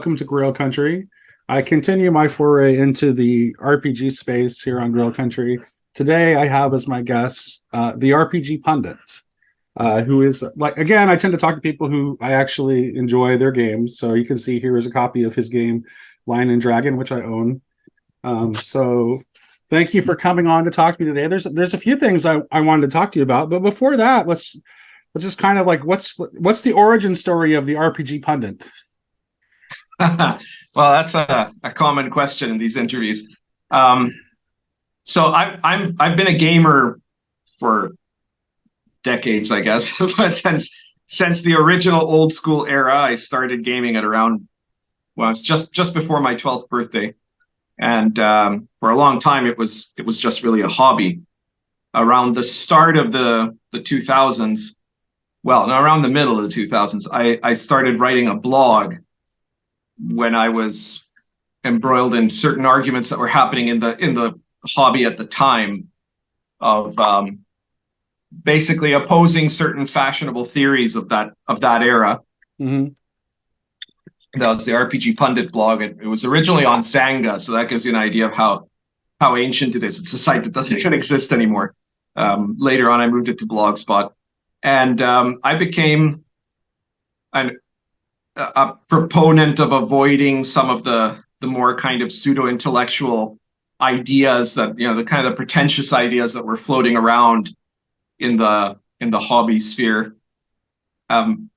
welcome to Grill Country. I continue my foray into the RPG space here on Grill Country. Today, I have as my guest the RPG Pundit, who is like, again, I tend to talk to people who I actually enjoy their games. So you can see here is a copy of his game, Lion and Dragon, which I own. So thank you for coming on to talk to me today. There's a few things I wanted to talk to you about, but before that, let's just kind of like what's the origin story of the RPG Pundit? Well, that's a common question in these interviews. So I've been a gamer for decades, I guess, but since the original old school era. I started gaming at around, well, it's just before my 12th birthday, and for a long time it was just really a hobby. Around the start of the 2000s, well, no, around the middle of the 2000s, I started writing a blog when I was embroiled in certain arguments that were happening in the hobby at the time of basically opposing certain fashionable theories of that era. Mm-hmm. That was the RPG Pundit blog. It was originally on Zanga, so that gives you an idea of how ancient it is. It's a site that doesn't even exist anymore. Later on, I moved it to Blogspot, and I became a proponent of avoiding some of the more kind of pseudo-intellectual ideas that, the kind of pretentious ideas that were floating around in the hobby sphere. And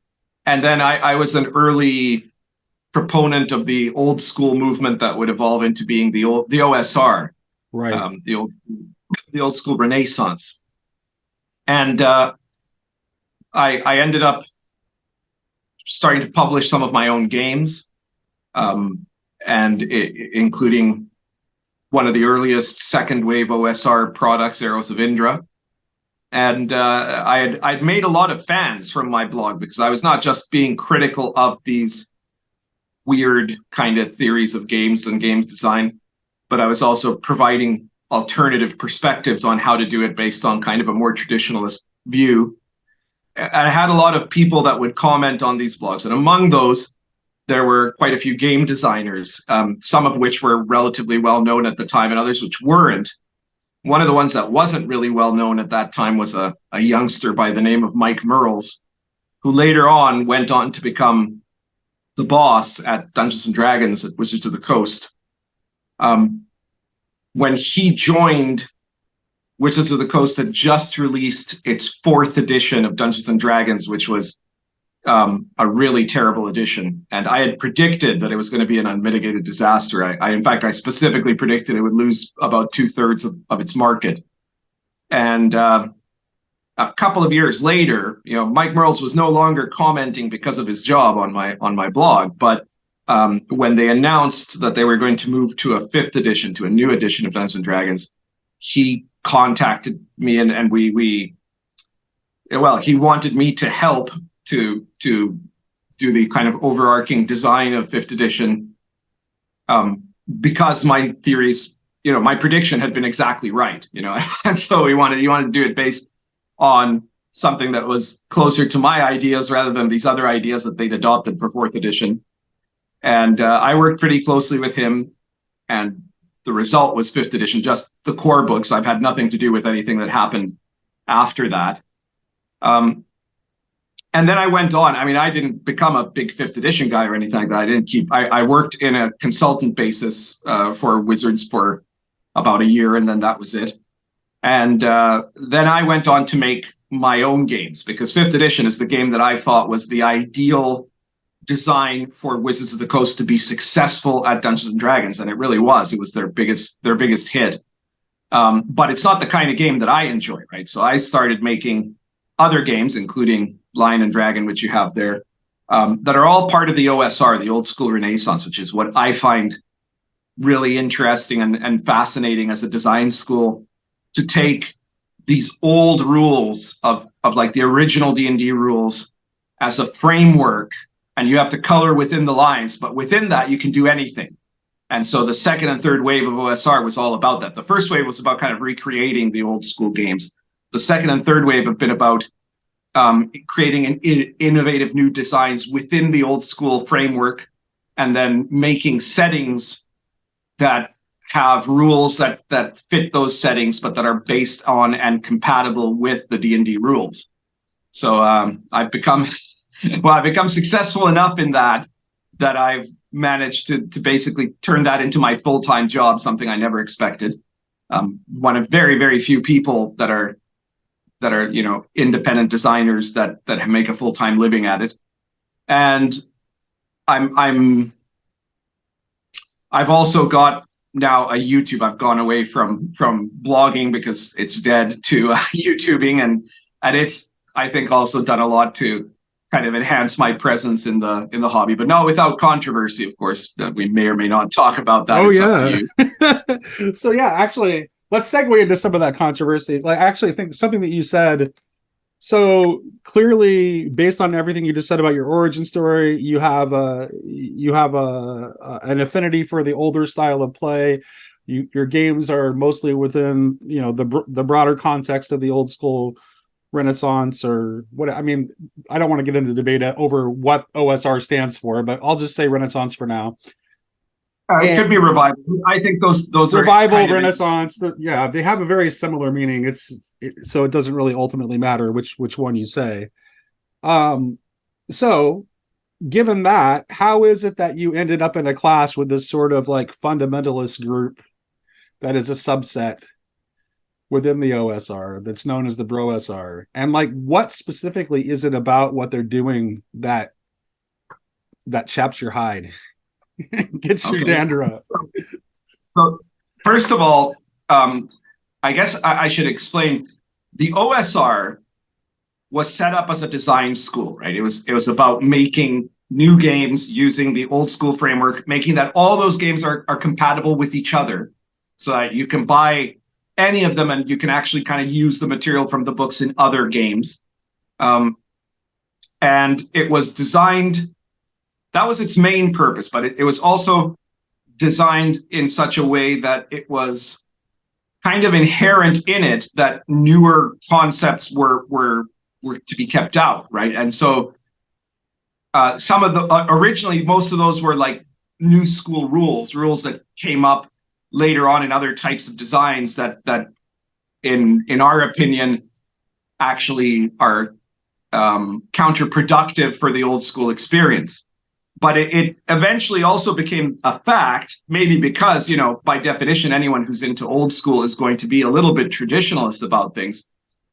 then I was an early proponent of the old school movement that would evolve into being the OSR, Right. The old school Renaissance. And I ended up starting to publish some of my own games, including one of the earliest second wave OSR products, Arrows of Indra. And I'd made a lot of fans from my blog, because I was not just being critical of these weird kind of theories of games and games design, but I was also providing alternative perspectives on how to do it based on kind of a more traditionalist view. I had a lot of people that would comment on these blogs, and among those, there were quite a few game designers, some of which were relatively well known at the time and others which weren't. One of the ones that wasn't really well known at that time was a youngster by the name of Mike Merles, who later on went on to become the boss at Dungeons and Dragons at Wizards of the Coast. When he joined, Wizards of the Coast had just released its 4th edition of Dungeons and Dragons, which was a really terrible edition. And I had predicted that it was going to be an unmitigated disaster. In fact, I specifically predicted it would lose about 2/3 of its market. And a couple of years later, Mike Merles was no longer commenting because of his job on my blog. But when they announced that they were going to move to a 5th edition, to a new edition of Dungeons and Dragons, he contacted me, and he wanted me to help to do the kind of overarching design of 5th edition, because my theories, my prediction had been exactly right, and so he wanted to do it based on something that was closer to my ideas rather than these other ideas that they'd adopted for 4th edition. And I worked pretty closely with him, and the result was 5th edition, just the core books. I've had nothing to do with anything that happened after that. And then I went on. I mean, I didn't become a big 5th edition guy or anything like that. I worked in a consultant basis for Wizards for about a year, and then that was it. And then I went on to make my own games, because 5th edition is the game that I thought was the ideal design for Wizards of the Coast to be successful at Dungeons and Dragons, and it really was. It was their biggest hit. But it's not the kind of game that I enjoy, right? So I started making other games, including Lion and Dragon, which you have there, that are all part of the OSR, the old school Renaissance, which is what I find really interesting and fascinating as a design school, to take these old rules of like the original D&D rules as a framework, and you have to color within the lines, but within that you can do anything. And so the 2nd and 3rd wave of OSR was all about that. The first wave was about kind of recreating the old school games. The 2nd and 3rd wave have been about creating innovative new designs within the old school framework, and then making settings that have rules that fit those settings, but that are based on and compatible with the D&D rules. So I've become successful enough in that I've managed to basically turn that into my full-time job, something I never expected. One of very, very few people that are independent designers that make a full-time living at it. And I've also got now a YouTube. I've gone away from blogging because it's dead to YouTubing, and it's, I think, also done a lot to kind of enhance my presence in the hobby, but not without controversy, of course. We may or may not talk about that. Oh, it's yeah. up to you. So yeah, actually, let's segue into some of that controversy. Like, I actually think something that you said. So clearly, based on everything you just said about your origin story, you have an affinity for the older style of play. Your games are mostly within the broader context of the old school Renaissance, or what. I mean, I don't want to get into debate over what OSR stands for, but I'll just say Renaissance for now. It could be revival. I think those revival, are Renaissance. Yeah, they have a very similar meaning. So it doesn't really ultimately matter which one you say. So given that, how is it that you ended up in a class with this sort of like fundamentalist group that is a subset within the OSR that's known as the BroSR? And like, what specifically is it about what they're doing that chaps your hide? Gets your dander up. So first of all, I guess I should explain, the OSR was set up as a design school, right? It was about making new games using the old school framework, making that all those games are compatible with each other, so that you can buy any of them and you can actually kind of use the material from the books in other games. And it was designed, that was its main purpose, but it was also designed in such a way that it was kind of inherent in it that newer concepts were to be kept out, right? And so some of the originally, most of those were like new school rules that came up later on in other types of designs that in our opinion actually are counterproductive for the old school experience. But it eventually also became a fact, maybe because, by definition, anyone who's into old school is going to be a little bit traditionalist about things,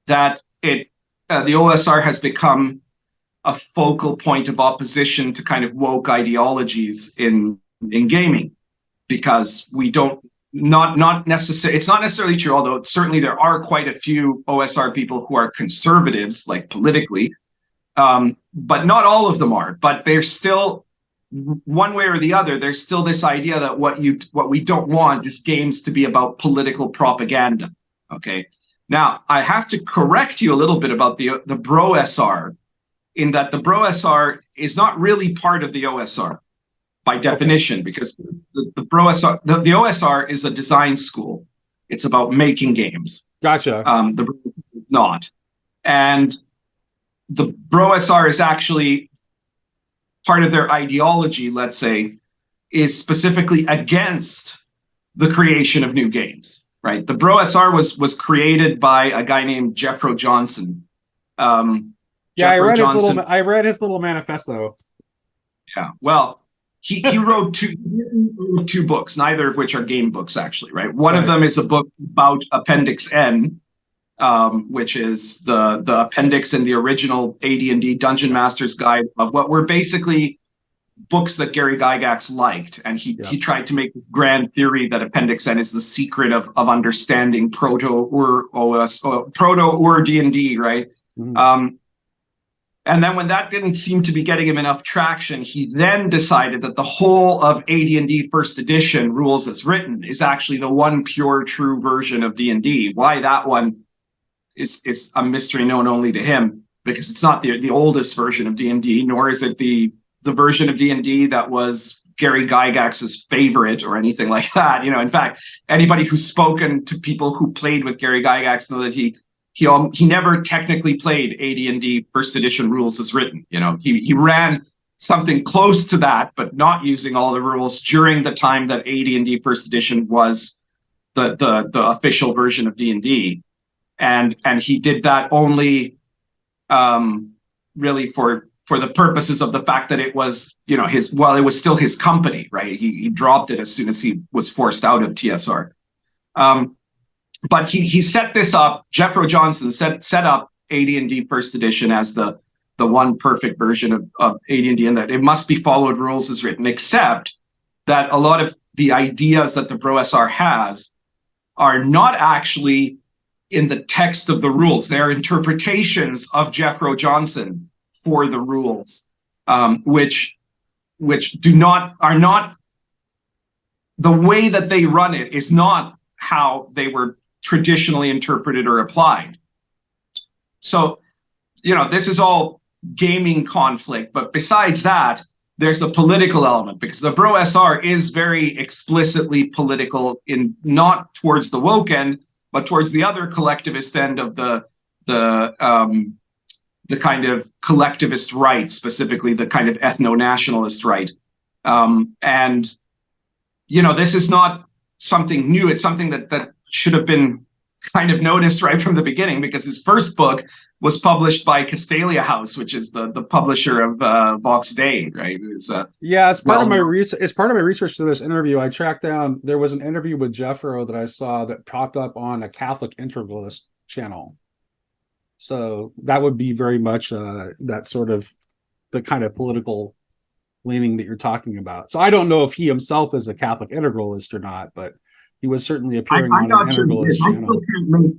that the OSR has become a focal point of opposition to kind of woke ideologies in gaming, because we don't, not necessarily, it's not necessarily true, although certainly there are quite a few OSR people who are conservatives, like politically, but not all of them are. But they're still, one way or the other, there's still this idea that what we don't want is games to be about political propaganda. Okay. Now, I have to correct you a little bit about the BroSR, in that the BroSR is not really part of the OSR by definition, because the BroSR, the OSR is a design school. It's about making games. Gotcha. The BroSR is not. And the BroSR is actually part of their ideology, let's say, is specifically against the creation of new games, right? The BroSR was created by a guy named Jeffro Johnson. I read his little manifesto. Yeah, well, he wrote two books, neither of which are game books, actually, right? One of them is a book about Appendix N, which is the appendix in the original AD&D Dungeon Master's Guide of what were basically books that Gary Gygax liked. And he tried to make this grand theory that Appendix N is the secret of understanding Proto-Ur D&D, right? Mm-hmm. And then when that didn't seem to be getting him enough traction, he then decided that the whole of AD&D First Edition Rules as Written is actually the one pure, true version of D&D. Why that one is a mystery known only to him, because it's not the oldest version of D&D, nor is it the version of D&D that was Gary Gygax's favorite or anything like that. In fact, anybody who's spoken to people who played with Gary Gygax know that he never technically played AD&D First Edition Rules as Written. He ran something close to that, but not using all the rules during the time that AD&D First Edition was the official version of D&D, and he did that only really for the purposes of the fact that it was, you know, it was still his company, right? He dropped it as soon as he was forced out of TSR. But he set this up. Jeffro Johnson set up AD&D First Edition as the one perfect version of AD&D, and that it must be followed rules as written, except that a lot of the ideas that the BroSR has are not actually in the text of the rules. They are interpretations of Jeffro Johnson for the rules, which are not the way that they run it is not how they were traditionally interpreted or applied. So, you know, this is all gaming conflict, but besides that, there's a political element, because the BroSR is very explicitly political, in not towards the woke end, but towards the other collectivist end of the kind of collectivist right, specifically the kind of ethno-nationalist right. And, you know, this is not something new. It's something that should have been kind of noticed right from the beginning, because his first book was published by Castalia House, which is the publisher of Vox Day, right? As part of my research to this interview, I tracked down, there was an interview with Jeffro that I saw that popped up on a Catholic integralist channel. So that would be very much that sort of the kind of political leaning that you're talking about. So I don't know if he himself is a Catholic integralist or not, but he was certainly appearing on an integralist channel. I still can't make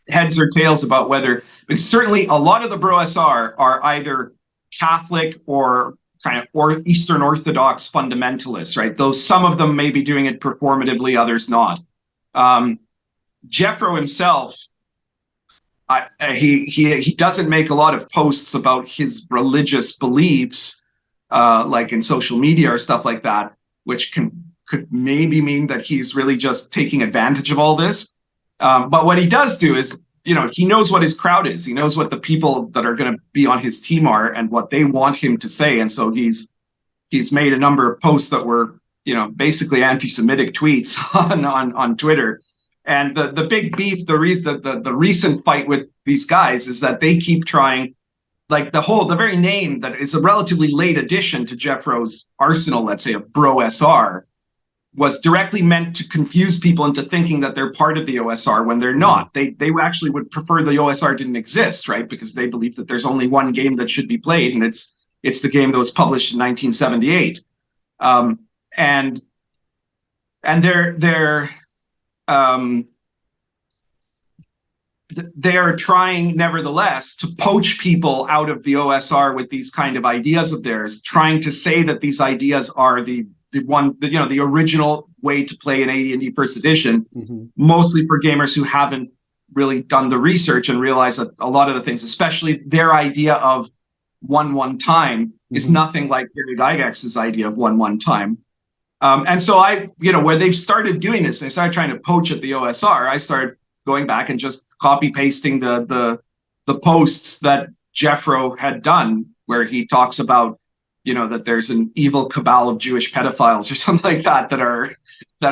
heads or tails about whether, because certainly a lot of the BroSR are either Catholic or kind of Eastern Orthodox fundamentalists, right? Though some of them may be doing it performatively, others not. Jeffro himself, he doesn't make a lot of posts about his religious beliefs, like in social media or stuff like that, which could maybe mean that he's really just taking advantage of all this. But what he does do is, you know, he knows what his crowd is. He knows what the people that are going to be on his team are and what they want him to say. And so he's made a number of posts that were, you know, basically anti-Semitic tweets on Twitter. And the big beef, the recent fight with these guys is that they keep trying, like the very name that is a relatively late addition to Jeffro's arsenal, let's say, of BroSR, was directly meant to confuse people into thinking that they're part of the OSR when they're not. They actually would prefer the OSR didn't exist, right? Because they believe that there's only one game that should be played, and it's the game that was published in 1978. And they're trying, nevertheless, to poach people out of the OSR with these kind of ideas of theirs, trying to say that these ideas are the original way to play an AD&D First Edition, mostly for gamers who haven't really done the research and realize that a lot of the things, especially their idea of 1-1 time, is nothing like Gary Gygax's idea of 1-1 time. And so where they've started doing this, they started trying to poach at the OSR, I started going back and just copy pasting the posts that Jeffro had done, where he talks about, you know, that there's an evil cabal of Jewish pedophiles or something like that that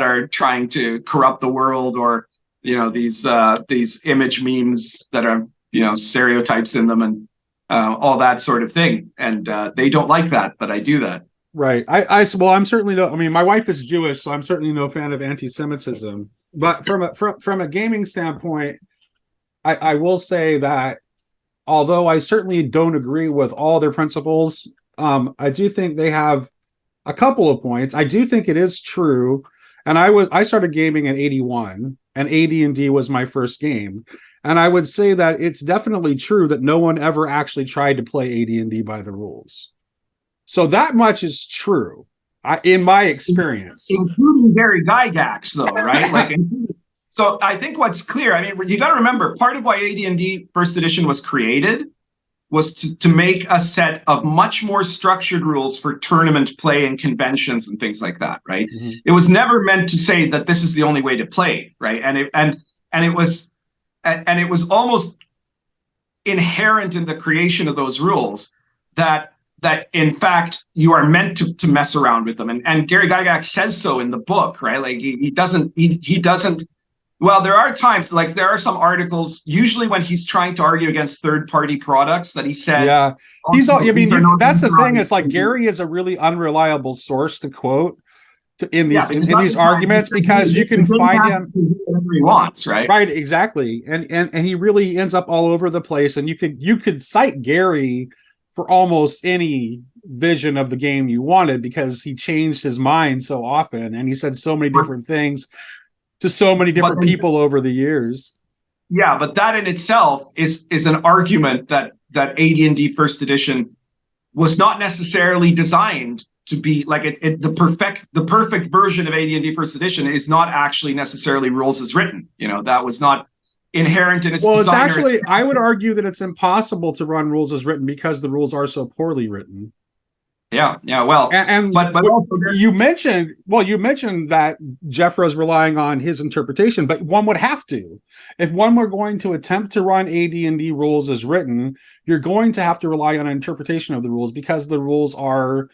are trying to corrupt the world, or, you know, these image memes that are, you know, stereotypes in them, and all that sort of thing. And they don't like that I do that. Right. I'm certainly no. I mean, my wife is Jewish, so I'm certainly no fan of anti-Semitism. But from a gaming standpoint, I will say that although I certainly don't agree with all their principles, I do think they have a couple of points. I do think it is true, and I started gaming in '81, and AD&D was my first game, and I would say that it's definitely true that no one ever actually tried to play AD&D by the rules. So that much is true, in my experience, including Gary Gygax, though, right? So I think what's clear, I mean, you got to remember, part of why AD&D First Edition was created was to make a set of much more structured rules for tournament play and conventions and things like that, right? It was never meant to say that this is the only way to play, right? And it was almost inherent in the creation of those rules that that in fact you are meant to mess around with them, and Gary Gygax says so in the book, right? Like he doesn't. Well, there are times, like there are some articles, usually when he's trying to argue against third-party products, that he says, yeah, oh, he's all. I mean, these are not that's the thing. authorized. It's like Gary is a really unreliable source to quote in Yeah, these because in these arguments because you can find him. whatever he wants, right? Right, exactly, and he really ends up all over the place. And you could cite Gary for almost any vision of the game you wanted because he changed his mind so often, and he said so many different things to so many different people over the years. Yeah, but that in itself is an argument that AD&D First Edition was not necessarily designed to be like the perfect version of AD&D First Edition is not actually necessarily rules as written. You know, that was not inherent in its well, design. It's actually, I would argue that it's impossible to run rules as written because the rules are so poorly written. Yeah. Well, but you mentioned that Jeffro's relying on his interpretation, but one would have to. If one were going to attempt to run AD&D rules as written, you're going to have to rely on an interpretation of the rules because the rules are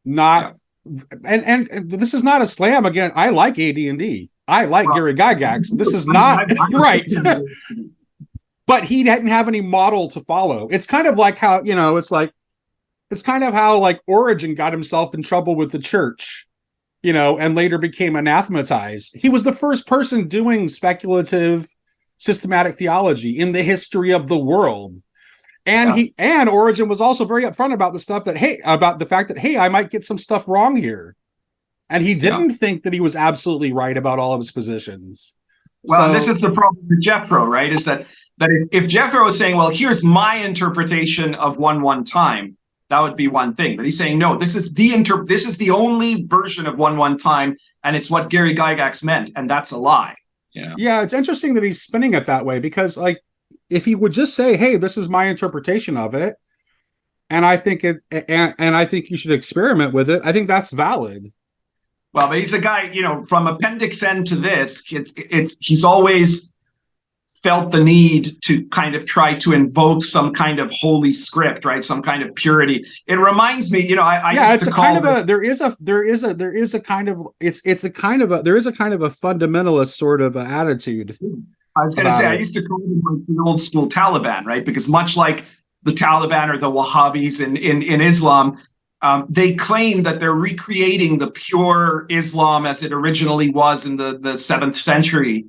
not. Yeah. And this is not a slam again. I like AD&D. I like Gary Gygax. This is not right. But he didn't have any model to follow. It's kind of like how, it's kind of how like Origin got himself in trouble with the church, and later became anathematized. He was the first person doing speculative systematic theology in the history of the world. And Origin was also very upfront about the fact that, hey, I might get some stuff wrong here. And he didn't think that he was absolutely right about all of his positions. Well, this is the problem with Jeffro, right? Is that if Jeffro is saying, well, here's my interpretation of one time, that would be one thing. But he's saying, no, this is the only version of one time, and it's what Gary Gygax meant, and that's a lie. Yeah, it's interesting that he's spinning it that way because, like, if he would just say, "Hey, this is my interpretation of it," and I think I think you should experiment with it, I think that's valid. Well, but he's a guy, from Appendix N to this, he's always felt the need to kind of try to invoke some kind of holy script, right? Some kind of purity. It reminds me, it's a kind of a fundamentalist sort of attitude. I was going to say, I used to call them like the old school Taliban, right? Because much like the Taliban or the Wahhabis in Islam, they claim that they're recreating the pure Islam as it originally was in the 7th century.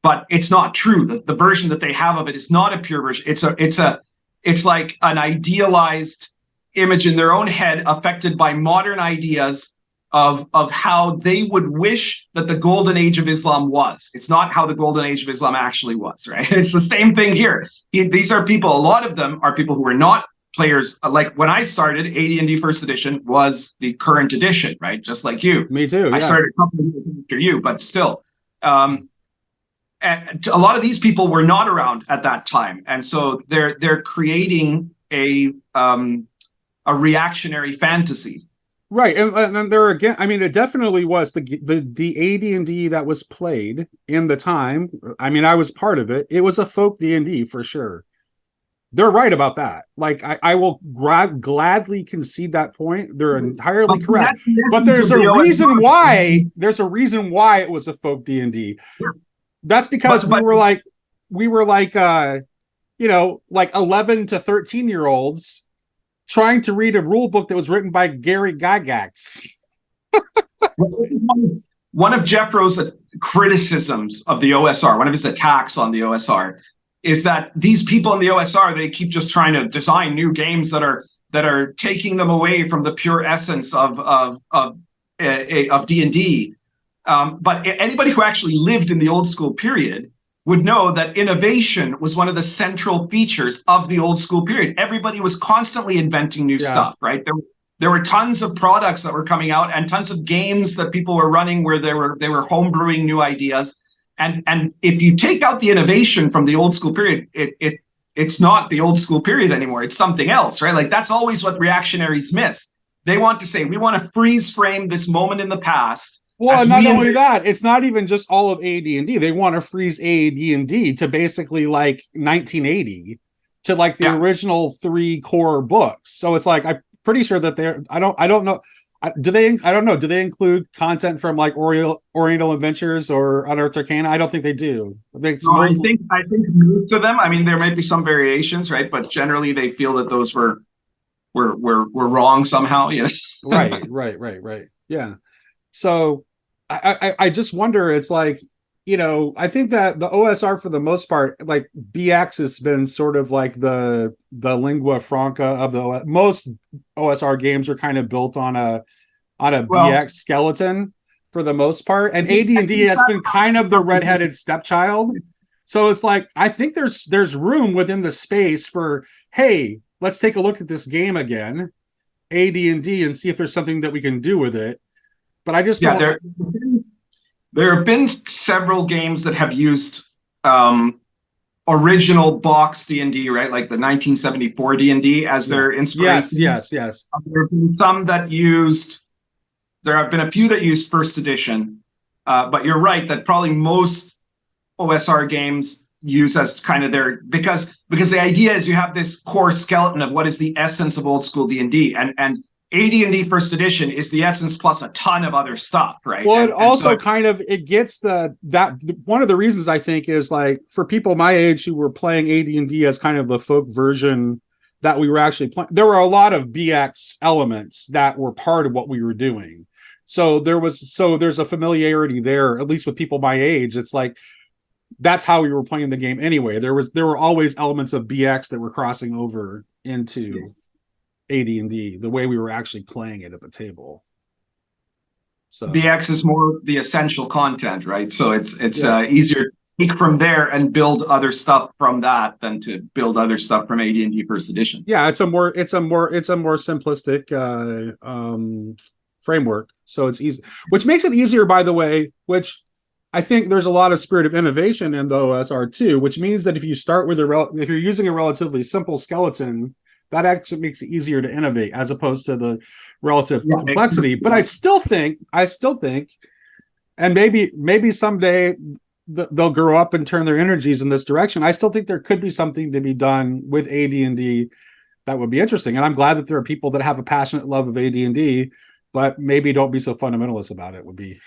But it's not true. The version that they have of it is not a pure version. It's like an idealized image in their own head, affected by modern ideas of how they would wish that the golden age of Islam was. It's not how the golden age of Islam actually was, right? It's the same thing here. These are people, a lot of them are people who are not players. Like when I started, AD&D First Edition was the current edition, right? Just like you. Me too. Yeah. I started a couple of years after you, but still. And a lot of these people were not around at that time, and so they're creating a reactionary fantasy, right? And there again, I mean, it definitely was the AD&D that was played in the time. I mean, I was part of it. It was a folk D&D for sure. They're right about that. Like I will gladly concede that point. They're entirely correct. But there's a reason why. There's a reason why it was a folk D&D. That's because we were like 11 to 13-year-olds trying to read a rule book that was written by Gary Gygax. One of Jeffro's criticisms of the OSR, one of his attacks on the OSR, is that these people in the OSR, they keep just trying to design new games that are taking them away from the pure essence of D&D. But anybody who actually lived in the old school period would know that innovation was one of the central features of the old school period. Everybody was constantly inventing new stuff, right? There were tons of products that were coming out and tons of games that people were running where they were homebrewing new ideas. And if you take out the innovation from the old school period, it's not the old school period anymore. It's something else, right? Like that's always what reactionaries miss. They want to say, we want to freeze frame this moment in the past. Well, and not only that, it's not even just all of AD&D. They want to freeze AD&D to basically like 1980, to like the original 3 core books. So it's like pretty sure that they're. I don't know. Do they? I don't know. Do they include content from like Oriental Adventures or Unearthed Arcana? I don't think they do. No, I think most of them. I mean, there might be some variations, right? But generally, they feel that those were wrong somehow. You know. Right. Yeah. So I just wonder. It's like, I think that the OSR for the most part, like BX has been sort of like the lingua franca of most OSR games are kind of built on a Well, BX skeleton for the most part, and AD&D has been kind of the redheaded stepchild. So it's like I think there's room within the space for, hey, let's take a look at this game again, AD&D, and see if there's something that we can do with it. But I just yeah, don't. there have been several games that have used original box D&D, right? Like the 1974 D&D as their inspiration. Yes. There have been some that used. There have been a few that used first edition, but you're right that probably most OSR games use as kind of their because the idea is you have this core skeleton of what is the essence of old school D&D, and AD&D first edition is the essence plus a ton of other stuff, right? Well, and, it also so kind of it gets that one of the reasons I think is like for people my age who were playing AD&D as kind of the folk version that we were actually playing, there were a lot of BX elements that were part of what we were doing. So there's a familiarity there, at least with people my age. It's like that's how we were playing the game anyway. There were always elements of BX that were crossing over into AD&D, the way we were actually playing it at the table. So BX is more the essential content, right? So it's easier to take from there and build other stuff from that than to build other stuff from AD&D first edition. Yeah, it's a more simplistic framework. So it's easy, which makes it easier, by the way, which I think there's a lot of spirit of innovation in the OSR too, which means that if you start with if you're using a relatively simple skeleton, that actually makes it easier to innovate as opposed to the relative complexity. But I still think, and maybe someday they'll grow up and turn their energies in this direction. I still think there could be something to be done with AD&D that would be interesting. And I'm glad that there are people that have a passionate love of AD&D, but maybe don't be so fundamentalist about it would be.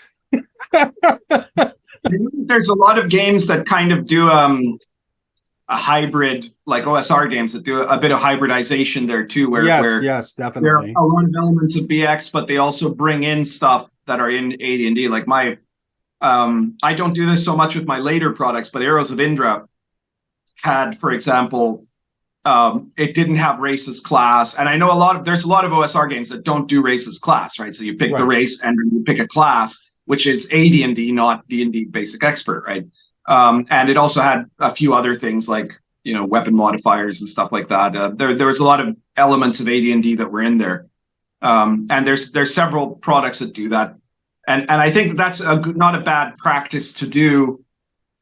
There's a lot of games that kind of do a hybrid, like OSR games that do a bit of hybridization there too, where yes, definitely. There are a lot of elements of BX, but they also bring in stuff that are in AD&D. Like I don't do this so much with my later products, but Arrows of Indra had, for example, it didn't have race as class, and I know there's a lot of OSR games that don't do race as class, right? So you pick the race and you pick a class, which is AD&D, not D&D Basic Expert, right? And it also had a few other things like, weapon modifiers and stuff like that. There was a lot of elements of AD&D that were in there. And there's several products that do that. And I think that's not a bad practice to do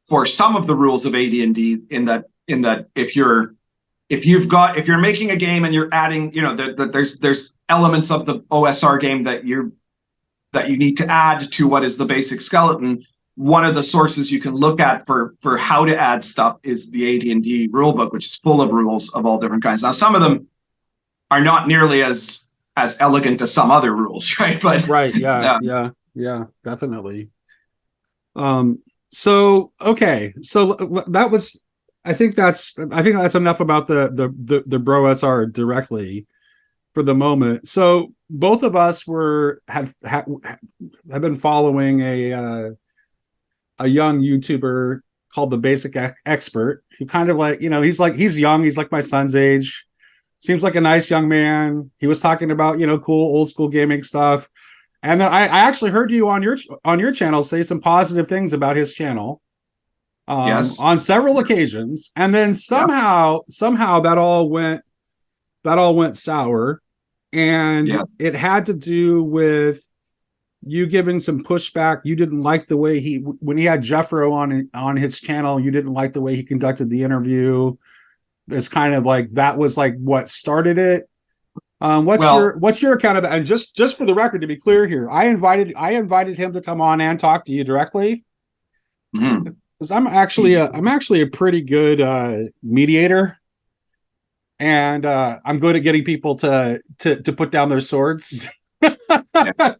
for some of the rules of AD&D in that if you're making a game and you're adding, there's elements of the OSR game that you need to add to what is the basic skeleton. One of the sources you can look at for how to add stuff is the AD&D rulebook, which is full of rules of all different kinds. Now, some of them are not nearly as elegant as some other rules, right? But yeah, definitely. So that was. I think that's enough about the Bro SR directly for the moment. So both of us have been following a young YouTuber called the Basic Expert, who kind of like, he's young, he's like my son's age, seems like a nice young man. He was talking about, cool old school gaming stuff. And then I actually heard you on your channel say some positive things about his channel. Yes. On several occasions. And then somehow that all went sour. And it had to do with you giving some pushback. You didn't like the way when he had Jeffro on his channel, you didn't like the way he conducted the interview. It's kind of like that was like what started it. What's your account of that? And just for the record, to be clear here, I invited him to come on and talk to you directly. Mm-hmm. Because I'm actually a pretty good mediator. and I'm good at getting people to put down their swords. Yeah.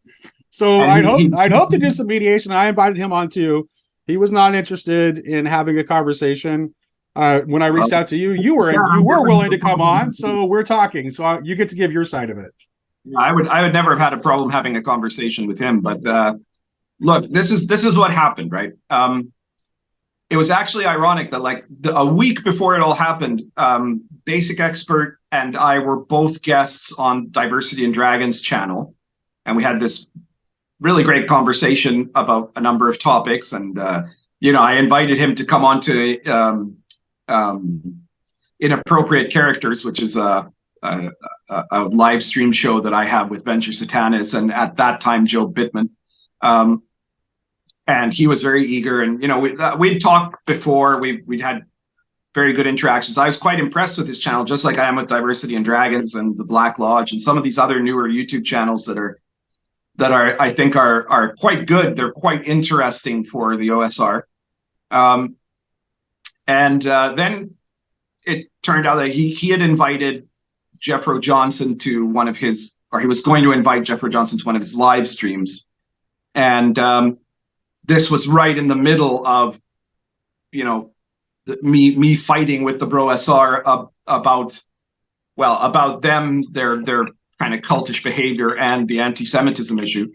So And I'd hope to do some mediation. I invited him on too. He was not interested in having a conversation. When I reached out to you, you were willing to come on, so we're talking. So you get to give your side of it. I would never have had a problem having a conversation with him. But look, this is what happened, right? It was actually ironic that like a week before it all happened, Basic Expert and I were both guests on Diversity and Dragons channel, and we had this really great conversation about a number of topics. And I invited him to come on to Inappropriate Characters, which is a live stream show that I have with Venture Satanas, and at that time Joe Bittman. And he was very eager, and we'd talked before. We'd had very good interactions. I was quite impressed with his channel, just like I am with Diversity and Dragons and the Black Lodge and some of these other newer YouTube channels that are I think are quite good. They're quite interesting for the OSR. And then it turned out that he had invited Jeffro Johnson to one of his, or he was going to invite Jeffro Johnson to one of his live streams, and this was right in the middle of, me fighting with the Bro SR about them, their kind of cultish behavior and the anti-Semitism issue.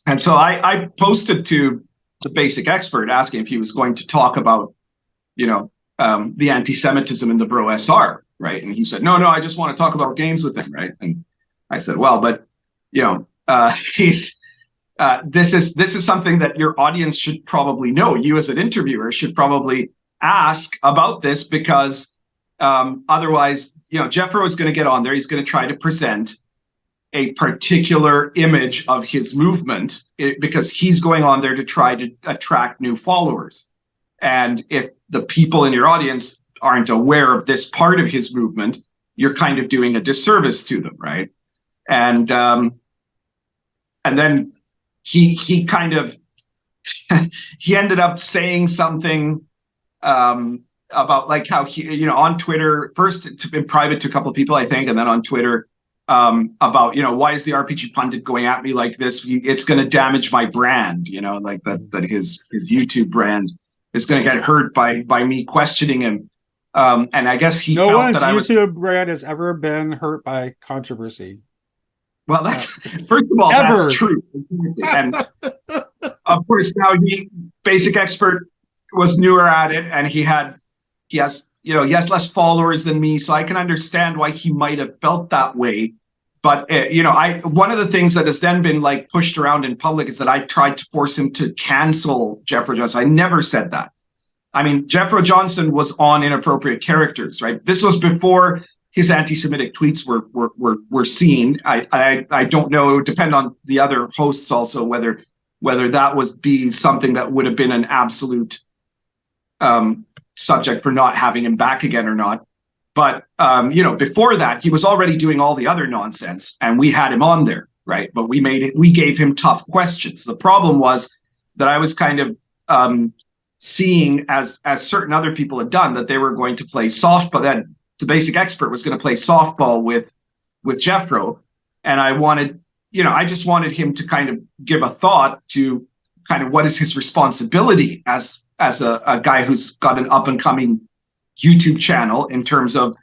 And so I posted to the Basic Expert asking if he was going to talk about, the anti-Semitism in the Bro SR, right? And he said, no, I just want to talk about games with him, right? And I said, well, but he's. This is something that your audience should probably know. You as an interviewer should probably ask about this, because otherwise, Jeffro is going to get on there. He's going to try to present a particular image of his movement because he's going on there to try to attract new followers. And if the people in your audience aren't aware of this part of his movement, you're kind of doing a disservice to them, right? And then he kind of he ended up saying something about like how he, on Twitter, first in private to a couple of people, I think, and then on Twitter, about, why is the RPG Pundit going at me like this? It's going to damage my brand, like that his YouTube brand is going to get hurt by me questioning him. And I guess he no felt one's YouTube brand has ever been hurt by controversy. Well, that's first of all, Ever. That's true. And of course, now Basic Expert was newer at it, and he has less followers than me, so I can understand why he might have felt that way. But one of the things that has then been like pushed around in public is that I tried to force him to cancel Jeffro Johnson. I never said that. I mean, Jeffro Johnson was on Inappropriate Characters, right? This was before his anti-Semitic tweets were seen. I don't know. It would depend on the other hosts also whether that was be something that would have been an absolute subject for not having him back again or not. But before that, he was already doing all the other nonsense, and we had him on there, right? But we gave him tough questions. The problem was that I was kind of seeing, as certain other people had done, that they were going to play softball. That the Basic Expert was going to play softball with Jeffro, and I just wanted him to kind of give a thought to kind of what is his responsibility as a guy who's got an up and coming YouTube channel in terms of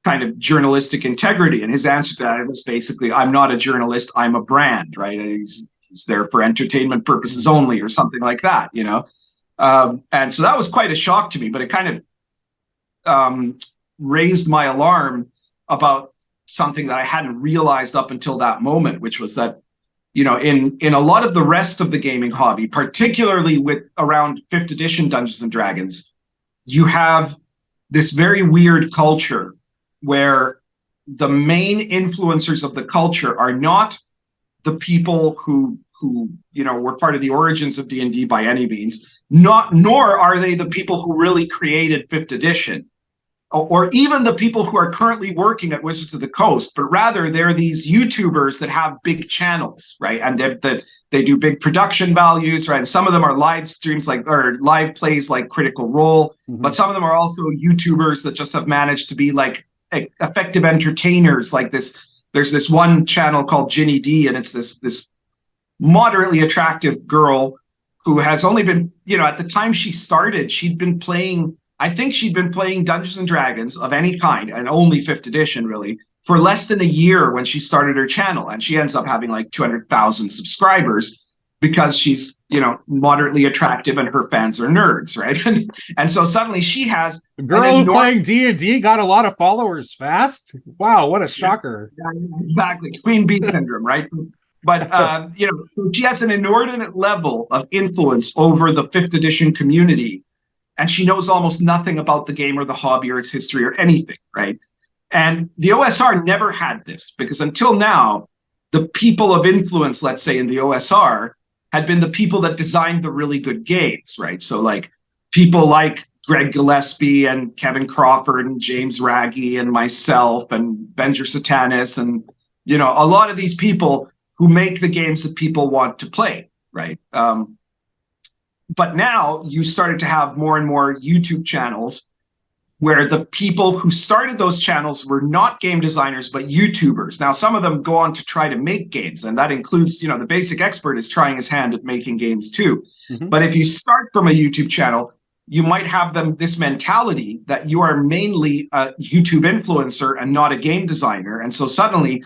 kind of journalistic integrity. And his answer to that was basically, I'm not a journalist, I'm a brand, right? He's there for entertainment purposes only, or something like that, and so that was quite a shock to me, but it kind of raised my alarm about something that I hadn't realized up until that moment, which was that, in a lot of the rest of the gaming hobby, particularly with around 5th edition Dungeons and Dragons, you have this very weird culture where the main influencers of the culture are not the people who were part of the origins of D&D by any means, nor are they the people who really created 5th edition, or even the people who are currently working at Wizards of the Coast, but rather they're these YouTubers that have big channels, right? And They do big production values, right? Some of them are live streams or live plays like Critical Role, but some of them are also YouTubers that just have managed to be like effective entertainers. Like there's this one channel called Ginny D, and it's this moderately attractive girl who has only been, at the time she started, I think she'd been playing Dungeons and Dragons of any kind, and only 5th edition really, for less than a year when she started her channel. And she ends up having like 200,000 subscribers because she's, moderately attractive and her fans are nerds, right? And so suddenly she has a girl who playing D&D got a lot of followers fast. Wow, what a shocker. Yeah, exactly. Queen Bee syndrome, right? But, she has an inordinate level of influence over the 5th edition community, and she knows almost nothing about the game or the hobby or its history or anything, right? And the OSR never had this, because until now, the people of influence, let's say in the OSR, had been the people that designed the really good games, right? So like people like Greg Gillespie and Kevin Crawford and James Raggi and myself and Benjer Satanis and, a lot of these people who make the games that people want to play, right? But now you started to have more and more YouTube channels where the people who started those channels were not game designers, but YouTubers. Now, some of them go on to try to make games, and that includes, the basic expert is trying his hand at making games too. But if you start from a YouTube channel, you might have this mentality that you are mainly a YouTube influencer and not a game designer. And so suddenly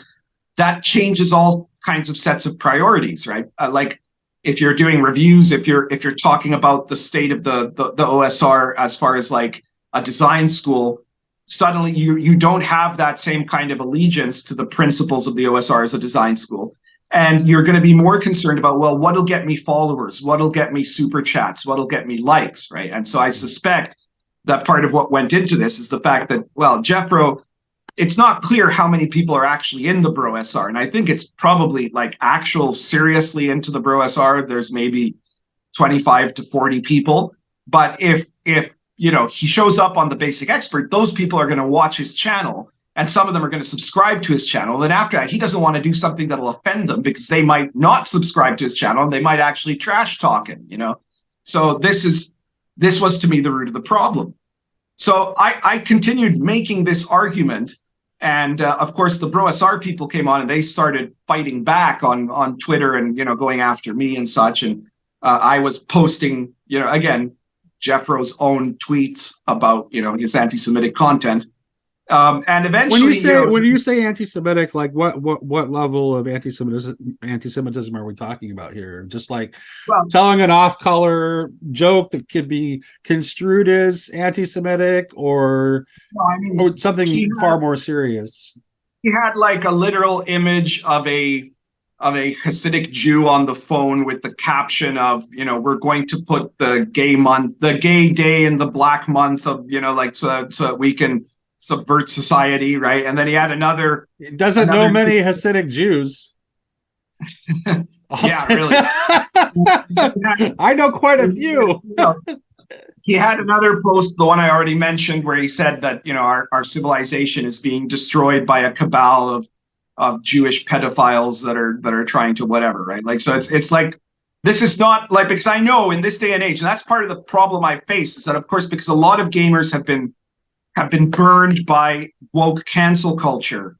that changes all kinds of sets of priorities, right? Like if you're doing reviews, if you're talking about the state of the OSR as far as like a design school, suddenly you don't have that same kind of allegiance to the principles of the OSR as a design school. And you're going to be more concerned about, well, what'll get me followers? What'll get me super chats? What'll get me likes, right? And so I suspect that part of what went into this is the fact that, well, Jeffro, it's not clear how many people are actually in the Bro SR. And I think it's probably like seriously into the Bro SR, there's maybe 25 to 40 people. But if he shows up on the Basic Expert, those people are going to watch his channel, and some of them are going to subscribe to his channel. And then after that, he doesn't want to do something that'll offend them, because they might not subscribe to his channel and they might actually trash talk him, So this was to me the root of the problem. So I continued making this argument, and of course the Bro SR people came on and they started fighting back on Twitter and going after me and such. And I was posting, again, Jeffro's own tweets about his anti-Semitic content, and eventually when you say anti-Semitic, like what level of anti-Semitism are we talking about here? Just like telling an off-color joke that could be construed as anti-Semitic, or something far more serious? He had like a literal image of a Hasidic Jew on the phone with the caption of, we're going to put the gay day in the black month of, so we can subvert society, right? And then he had another. It doesn't know many Hasidic Jews. Yeah, really. I know quite a few. He had another post, the one I already mentioned, where he said that, our civilization is being destroyed by a cabal of Jewish pedophiles that are trying to whatever, right? Like, so it's like, this is not like, because I know in this day and age, and that's part of the problem I face, is that, of course, because a lot of gamers have been burned by woke cancel culture,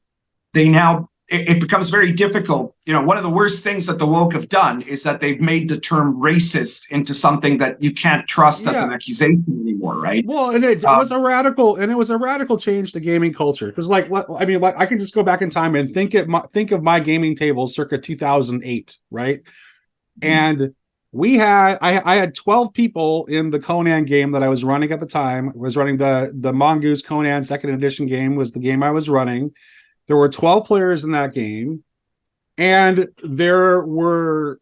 it becomes very difficult. One of the worst things that the woke have done is that they've made the term racist into something that you can't trust as an accusation anymore, right? Well, and it was a radical change to gaming culture, because I can just go back in time and think of my gaming table circa 2008, right? And I had 12 people in the Conan game that I was running at the time. I was running the Mongoose Conan 2nd edition game, was the game I was running. There were 12 players in that game, and there were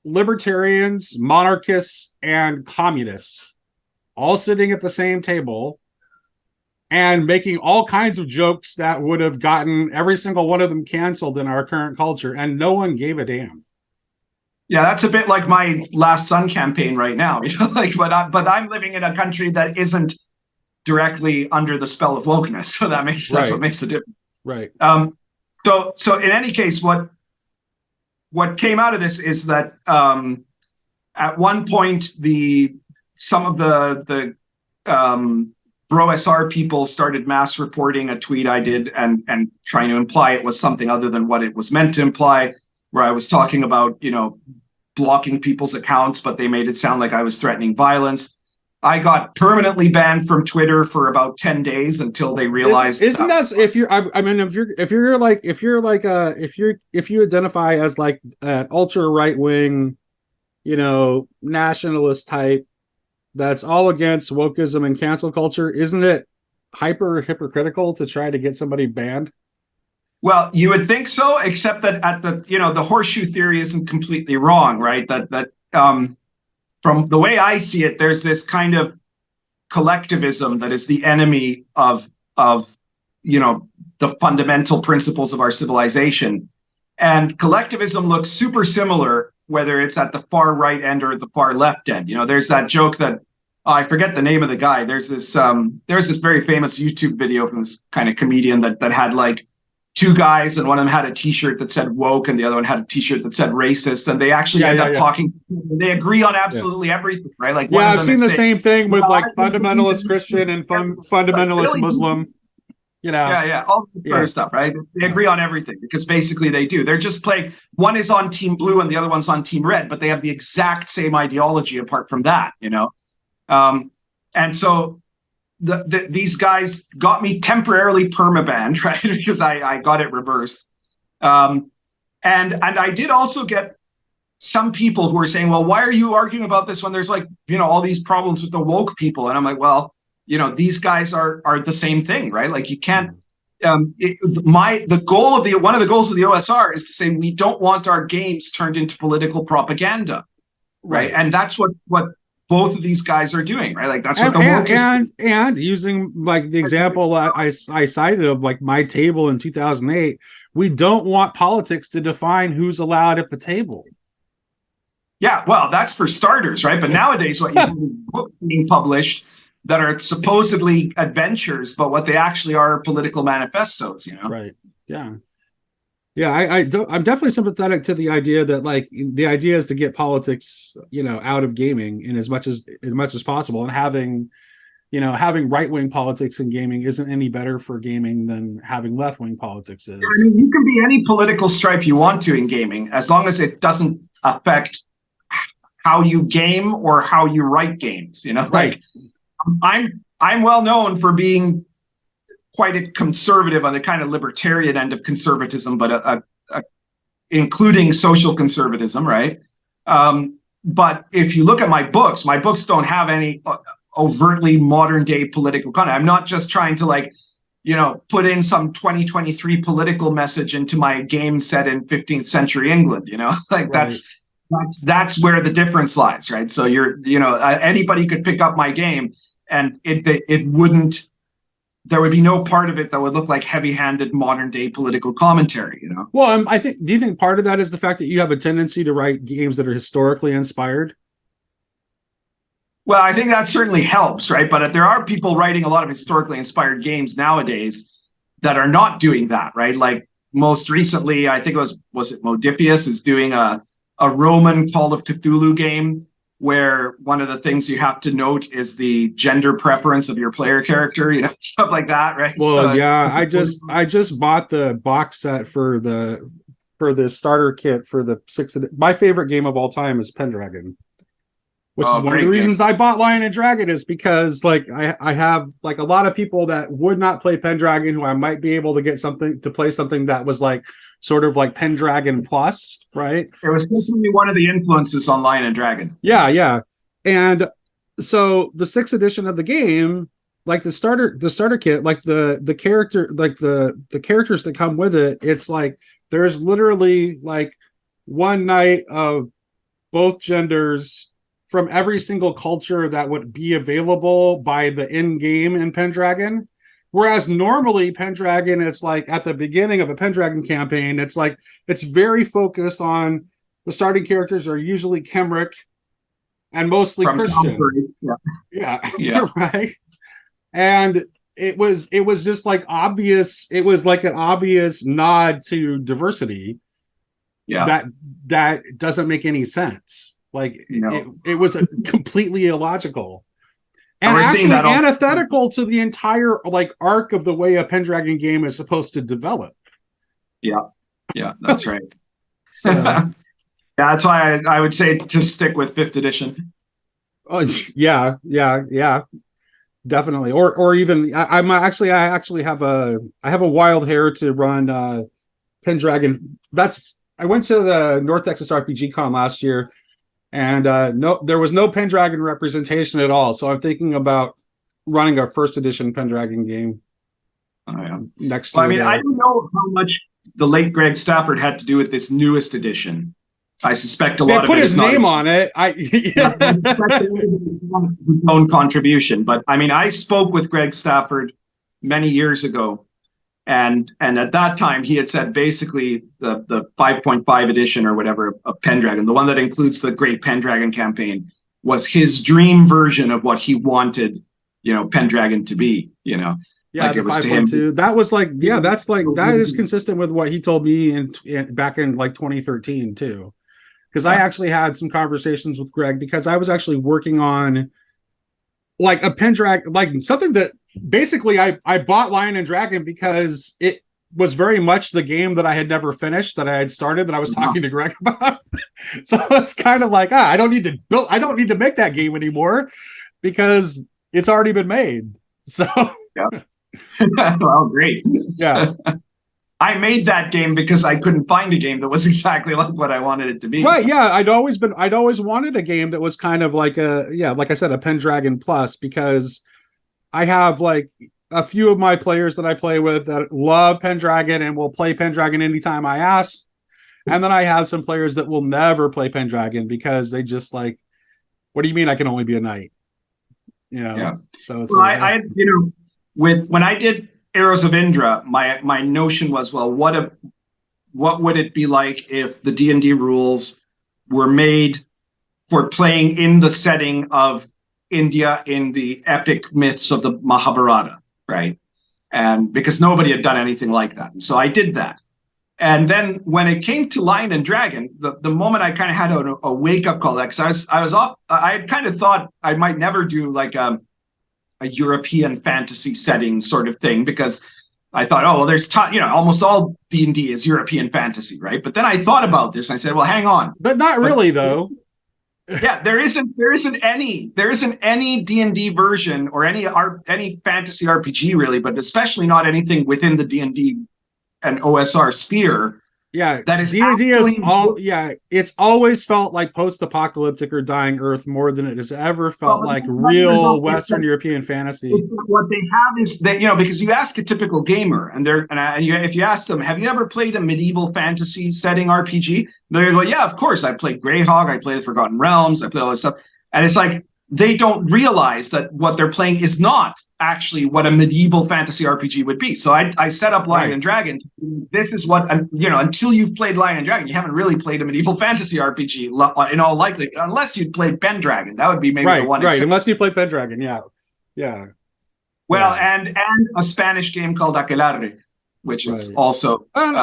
libertarians, monarchists, and communists all sitting at the same table and making all kinds of jokes that would have gotten every single one of them canceled in our current culture, and no one gave a damn. Yeah, that's a bit like my Last Sun campaign right now. But I'm living in a country that isn't directly under the spell of wokeness, so that's what makes the difference. Right. So in any case, what what came out of this is that at one point some of the Bro SR people started mass reporting a tweet I did and trying to imply it was something other than what it was meant to imply, where I was talking about, blocking people's accounts, but they made it sound like I was threatening violence. I got permanently banned from Twitter for about 10 days until they realized. Isn't that if you're? I mean, if you identify as like an ultra right wing, nationalist type that's all against wokeism and cancel culture, isn't it hyper hypocritical to try to get somebody banned? Well, you would think so, except that at the horseshoe theory isn't completely wrong, right? That from the way I see it, there's this kind of collectivism that is the enemy of the fundamental principles of our civilization. And collectivism looks super similar, whether it's at the far right end or the far left end. There's that joke that I forget the name of the guy. There's this very famous YouTube video from this kind of comedian that had like two guys, and one of them had a t-shirt that said woke and the other one had a t-shirt that said racist, and they actually end up talking. They agree on absolutely everything, right? Like, I've seen the same thing with like fundamentalist Christian and fundamentalist really Muslim. All that sort of stuff, right? They agree on everything because basically they do. They're just playing. One is on team blue and the other one's on team red, but they have the exact same ideology apart from that, and so these guys got me temporarily permabanned, right? Because I got it reversed. And I did also get some people who are saying, well, why are you arguing about this when there's like, all these problems with the woke people? And I'm like, well, these guys are the same thing, right? Like you can't, one of the goals of the OSR is to say, we don't want our games turned into political propaganda. Right. And that's what both of these guys are doing, right? Like that's what and using like the example I cited of like my table in 2008, we don't want politics to define who's allowed at the table. Yeah, well, that's for starters, right? But nowadays, what you have books being published that are supposedly adventures, but what they actually are political manifestos, Right. Yeah. Yeah, I'm definitely sympathetic to the idea that like the idea is to get politics, out of gaming in as much as possible, and having right-wing politics in gaming isn't any better for gaming than having left-wing politics is. I mean, you can be any political stripe you want to in gaming as long as it doesn't affect how you game or how you write games, Right. Like I'm well known for being quite a conservative on the kind of libertarian end of conservatism, but including social conservatism, right? But if you look at my books don't have any overtly modern day political content. I'm not just trying to put in some 2023 political message into my game set in 15th century England, like right. That's where the difference lies, right? So anybody could pick up my game and it wouldn't. There would be no part of it that would look like heavy-handed modern day political commentary, Well, do you think part of that is the fact that you have a tendency to write games that are historically inspired? Well, I think that certainly helps, right? But there are people writing a lot of historically inspired games nowadays that are not doing that, right? Like most recently, I think it was it Modifius is doing a Roman Call of Cthulhu game, where one of the things you have to note is the gender preference of your player character, stuff like that, right? Well, yeah, I just bought the box set for the starter kit for the my favorite game of all time is Pendragon, which is one of the reasons I bought Lion and Dragon, is because like I have like a lot of people that would not play Pendragon who I might be able to get something to play something that was like sort of like Pendragon Plus, right? It was definitely one of the influences on Lion and Dragon. Yeah. And so the 6th edition of the game, like the starter kit, like the character, like the characters that come with it, it's like there's literally like one knight of both genders from every single culture that would be available by the end game in Pendragon. Whereas normally Pendragon, it's like at the beginning of a Pendragon campaign, it's like it's very focused on the starting characters are usually Kemric and mostly from Christian. Yeah. Right. And it was just like obvious. It was like an obvious nod to diversity. Yeah. that doesn't make any sense. Like No. it was completely illogical. And And we're seeing actually that all. antithetical to the entire like arc of the way a Pendragon game is supposed to develop. Yeah. Yeah, that's right. So Yeah, that's why I would say to stick with fifth edition. oh, yeah, definitely. Or even I actually have a wild hair to run Pendragon. That's I went to the North Texas RPG Con last year, and no, there was no Pendragon representation at all. So I'm thinking about running a first edition Pendragon game Oh, yeah. next Well, I year mean, I there. don't know how much the late Greg Stafford had to do with this newest edition. I suspect a They lot of put it his is not name on it. I suspect it was his own contribution. But I mean, I spoke with Greg Stafford many years ago, and at that time he had said basically the 5.5 edition or whatever of Pendragon, the one that includes the Great Pendragon campaign, was his dream version of what he wanted, Pendragon to be. Yeah, Like the it was to him. 5.2. That was like, yeah, that's like that is consistent with what he told me back in like 2013 too. Because I actually had some conversations with Greg because I was actually working on like a Pendragon, like something that basically I bought Lion and Dragon because it was very much the game that I had never finished, that I had started, that I was talking to Greg about. So it's kind of like, I don't need to make that game anymore because it's already been made. So Yeah. Well, great. Yeah. I made that game because I couldn't find a game that was exactly like what I wanted it to be. Right. Yeah. I'd always wanted a game that was kind of like like I said, a Pendragon Plus, because I have like a few of my players that I play with that love Pendragon and will play Pendragon anytime I ask. And then I have some players that will never play Pendragon because they just like, what do you mean I can only be a knight? Yeah. So it's well, like, I when I did Arrows of Indra, my notion was, well, what would it be like if the D&D rules were made for playing in the setting of India in the epic myths of the Mahabharata, right? And because nobody had done anything like that. And so I did that. And then when it came to Lion and Dragon, the moment I kind of had a wake up call, because I was off, I kind of thought I might never do like a European fantasy setting sort of thing, because I thought, oh, well, there's almost all D&D is European fantasy, right? But then I thought about this and I said, well, hang on. but not really though. Yeah, there isn't any D&D version or any fantasy RPG really, but especially not anything within the D&D and OSR sphere. Yeah, that is D&D is all. Yeah, it's always felt like post-apocalyptic or dying Earth more than it has ever felt like real Western European fantasy. It's what they have is that because you ask a typical gamer, and if you ask them, have you ever played a medieval fantasy setting RPG? They go, yeah, of course. I played Greyhawk, I played the Forgotten Realms, I played all this stuff, and it's like they don't realize that what they're playing is not actually what a medieval fantasy RPG would be. So I set up Lion and Dragon. This is what, until you've played Lion and Dragon, you haven't really played a medieval fantasy RPG in all likelihood, unless you'd played Pendragon. That would be maybe the one. Right, unless you played Pendragon, yeah. Well, and a Spanish game called Aquelarre, which is also... and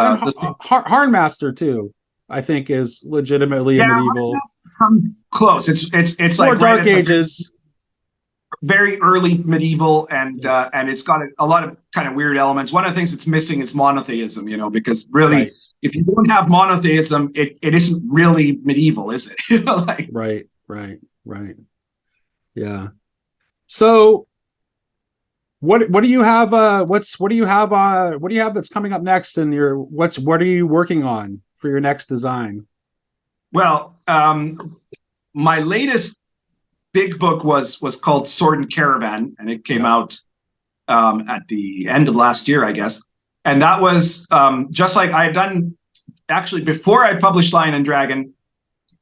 Harnmaster, too, I think is legitimately a medieval. Comes close. It's like more Dark Ages, very early medieval, and it's got a lot of kind of weird elements. One of the things it's missing is monotheism, because really, if you don't have monotheism, it isn't really medieval, is it? Right. Yeah. So, what do you have? What do you have that's coming up next in your what are you working on for your next design? Well, my latest big book was called Sword and Caravan, and it came out at the end of last year, I guess. And that was just like I had done, actually, before I published Lion and Dragon,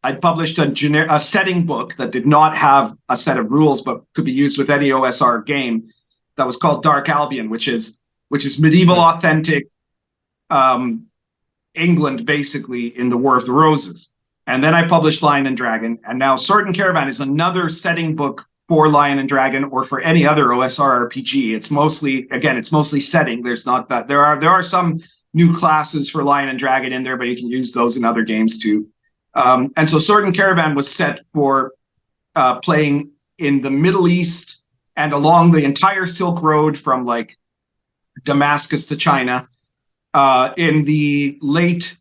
I published a setting book that did not have a set of rules, but could be used with any OSR game. That was called Dark Albion, which is medieval authentic England, basically, in the War of the Roses. And then I published Lion and Dragon, and now Sword and Caravan is another setting book for Lion and Dragon or for any other OSR RPG. It's mostly setting. There's not that there are some new classes for Lion and Dragon in there, but you can use those in other games too. And so Sword and Caravan was set for playing in the Middle East and along the entire Silk Road from like Damascus to China in the late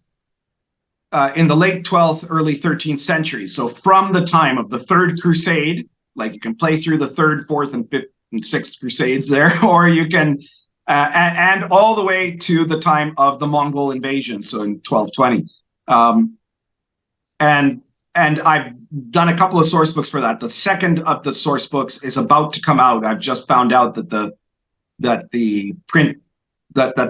12th, early 13th century. So from the time of the Third Crusade, like you can play through the Third, Fourth, and Fifth and Sixth Crusades there, or you can, and all the way to the time of the Mongol invasion, so in 1220. And I've done a couple of source books for that. The second of the source books is about to come out. I've just found out that the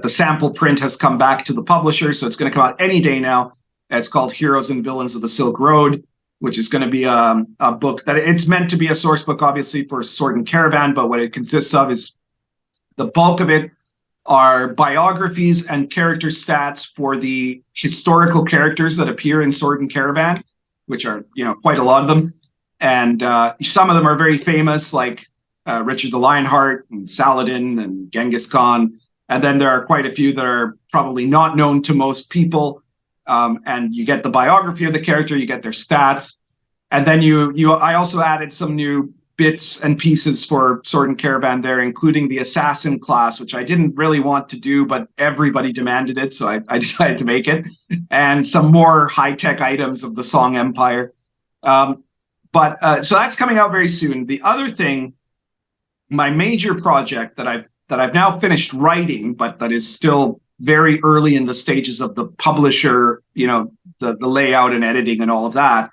sample print has come back to the publisher, so it's going to come out any day now. It's called Heroes and Villains of the Silk Road, which is going to be a book that it's meant to be a source book, obviously, for Sword and Caravan, but what it consists of is the bulk of it are biographies and character stats for the historical characters that appear in Sword and Caravan, which are, quite a lot of them. And some of them are very famous, like Richard the Lionheart and Saladin and Genghis Khan. And then there are quite a few that are probably not known to most people. And you get the biography of the character, you get their stats. And then I also added some new bits and pieces for Sword and Caravan there, including the assassin class, which I didn't really want to do, but everybody demanded it, so I decided to make it, and some more high-tech items of the Song Empire. So that's coming out very soon. The other thing, my major project that I've now finished writing, but that is still very early in the stages of the publisher, the layout and editing and all of that,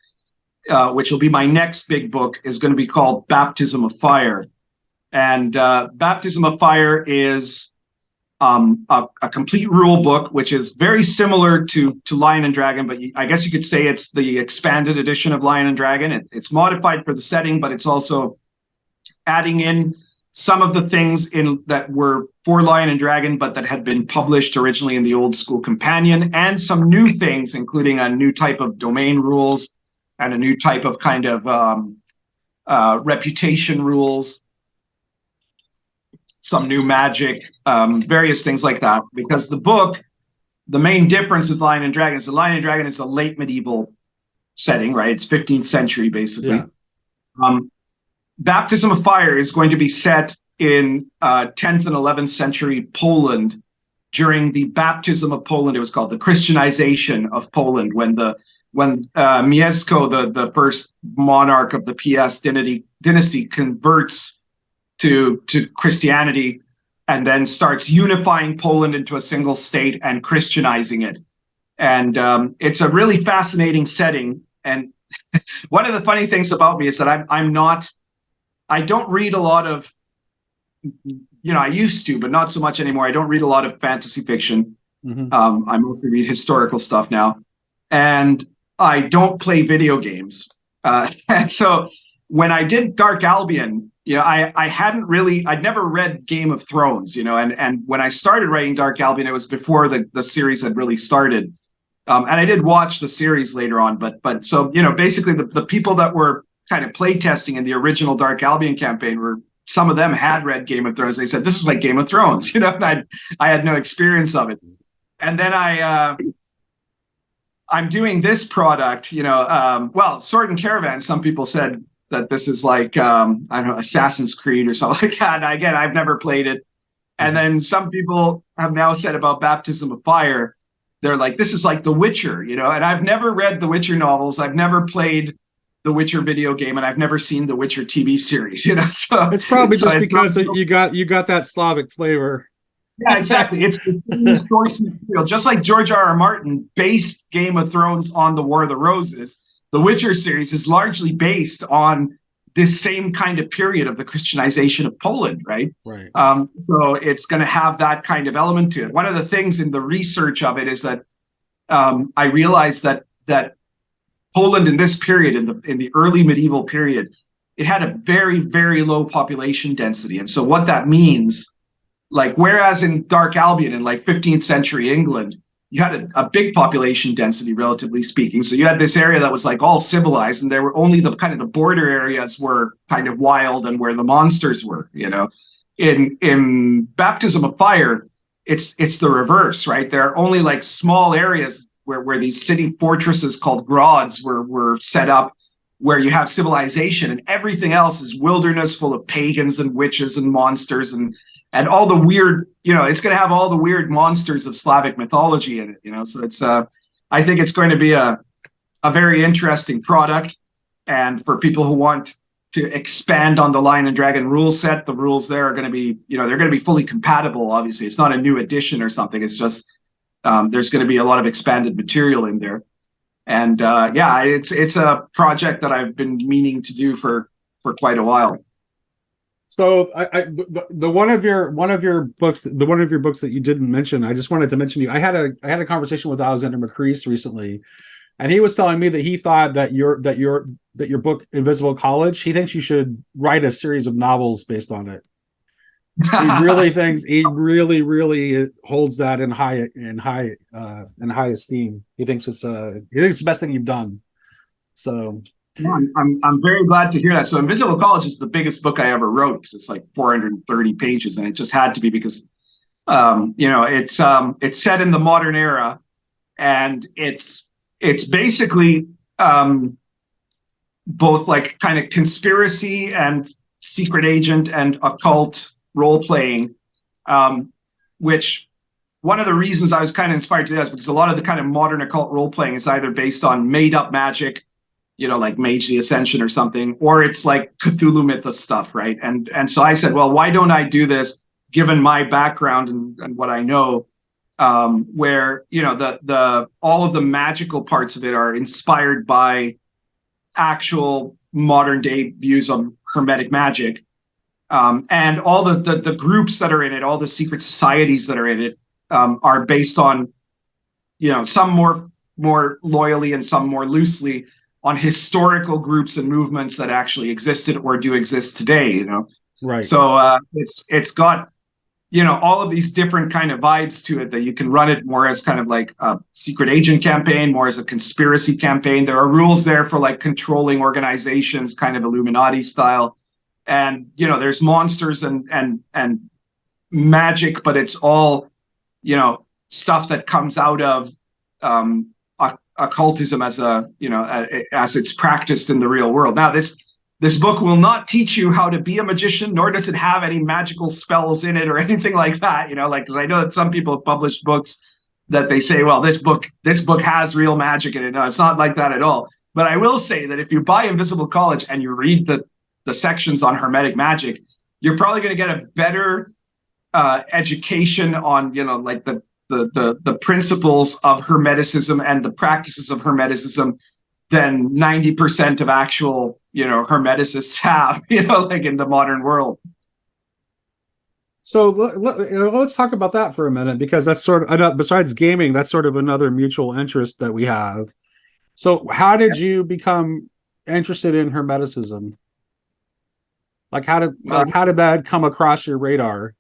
which will be my next big book, is going to be called Baptism of Fire. And Baptism of Fire is a complete rule book, which is very similar to Lion and Dragon, but I guess you could say it's the expanded edition of Lion and Dragon. It's modified for the setting, but it's also adding in some of the things in that were for Lion and Dragon, but that had been published originally in the old school companion, and some new things, including a new type of domain rules and a new type of kind of reputation rules, some new magic, various things like that. Because the main difference with Lion and Dragon is the Lion and Dragon is a late medieval setting, right? It's 15th century, basically. Yeah. Baptism of Fire is going to be set in 10th and 11th century Poland during the baptism of Poland. It was called the Christianization of Poland, when Mieszko, the first monarch of the PS dynasty, converts to Christianity and then starts unifying Poland into a single state and Christianizing it. And it's a really fascinating setting. And one of the funny things about me is that I don't read a lot of, I used to, but not so much anymore. I don't read a lot of fantasy fiction. Mm-hmm. I mostly read historical stuff now. And I don't play video games. And so when I did Dark Albion, I'd never read Game of Thrones, and when I started writing Dark Albion, it was before the series had really started. And I did watch the series later on, but so, basically the people that were kind of play testing in the original Dark Albion campaign some of them had read Game of Thrones. They said, this is like Game of Thrones, and I had no experience of it. And then I'm doing this product, Sword and Caravan, some people said that this is like, Assassin's Creed or something like that. Again, I've never played it. And then some people have now said about Baptism of Fire, they're like, this is like The Witcher, and I've never read The Witcher novels. I've never played The Witcher video game, and I've never seen The Witcher TV series, So it's probably just because you got that Slavic flavor. Yeah, exactly. It's the same source material. Just like George R.R. Martin based Game of Thrones on the War of the Roses, the Witcher series is largely based on this same kind of period of the Christianization of Poland, right? Right. So it's going to have that kind of element to it. One of the things in the research of it is that I realized that Poland in this period, in the early medieval period, it had a very, very low population density. And so what that means, like, whereas in Dark Albion in like 15th century England, you had a big population density, relatively speaking. So you had this area that was like all civilized, and there were only the kind of the border areas were kind of wild and where the monsters were, In Baptism of Fire, it's the reverse, right? There are only like small areas where these city fortresses called grods were set up, where you have civilization, and everything else is wilderness full of pagans and witches and monsters and all the weird, it's going to have all the weird monsters of Slavic mythology in it, so it's I think it's going to be a very interesting product. And for people who want to expand on the Lion and Dragon rule set, the rules there are going to be, they're going to be fully compatible. Obviously, it's not a new edition or something. It's just there's going to be a lot of expanded material in there. And it's a project that I've been meaning to do for quite a while. So the one of your books that you didn't mention, I just wanted to mention you. I had a conversation with Alexander McCrease recently, and he was telling me that he thought that your book Invisible College, he thinks you should write a series of novels based on it. He really holds that in high esteem. He thinks it's the best thing you've done. So yeah, I'm very glad to hear that. So Invisible College is the biggest book I ever wrote, because it's like 430 pages, and it just had to be because it's set in the modern era, and it's basically both like kind of conspiracy and secret agent and occult role playing, which one of the reasons I was kind of inspired to do that is because a lot of the kind of modern occult role playing is either based on made up magic, like Mage the Ascension or something, or it's like Cthulhu mythos stuff, right? And so I said, well, why don't I do this, given my background and what I know, where the all of the magical parts of it are inspired by actual modern day views on Hermetic magic, and all the groups that are in it, all the secret societies that are in it, are based on, some more loyally and some more loosely on historical groups and movements that actually existed or do exist today. Right. So it's got all of these different kind of vibes to it, that you can run it more as kind of like a secret agent campaign, more as a conspiracy campaign. There are rules there for like controlling organizations, kind of Illuminati style. And, there's monsters and magic, but it's all, stuff that comes out of occultism as as it's practiced in the real world. Now, this book will not teach you how to be a magician, nor does it have any magical spells in it or anything like that. Because I know that some people have published books that they say, well, this book has real magic in it. No, it's not like that at all. But I will say that if you buy Invisible College and you read the sections on Hermetic magic, you're probably going to get a better education on, like the principles of Hermeticism and the practices of Hermeticism than 90% of actual, Hermeticists have, like in the modern world. So let's talk about that for a minute, because that's sort of, besides gaming, that's sort of another mutual interest that we have. So how did you become interested in Hermeticism? Like how did that come across your radar?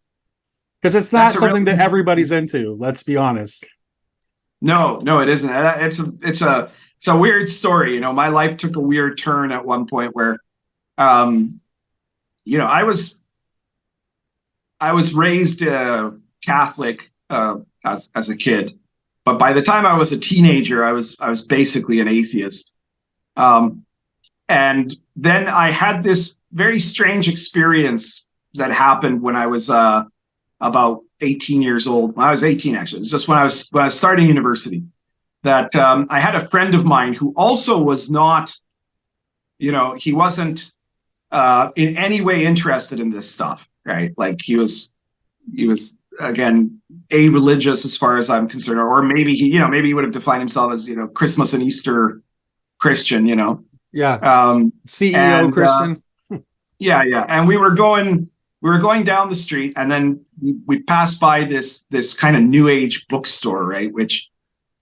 Because it's not something that everybody's into. Let's be honest. No, it isn't. It's a weird story. My life took a weird turn at one point where, I was raised Catholic as a kid, but by the time I was a teenager, I was basically an atheist. And then I had this very strange experience that happened when I was about 18 years old. When I was 18, actually, it was just when I was starting university. That I had a friend of mine who also was not, he wasn't in any way interested in this stuff, right? Like he was again a-religious as far as I'm concerned, or maybe he would have defined himself as Christmas and Easter Christian, Yeah. CEO and, Christian. Yeah, and we were going down the street, and then we passed by this kind of new age bookstore, right? Which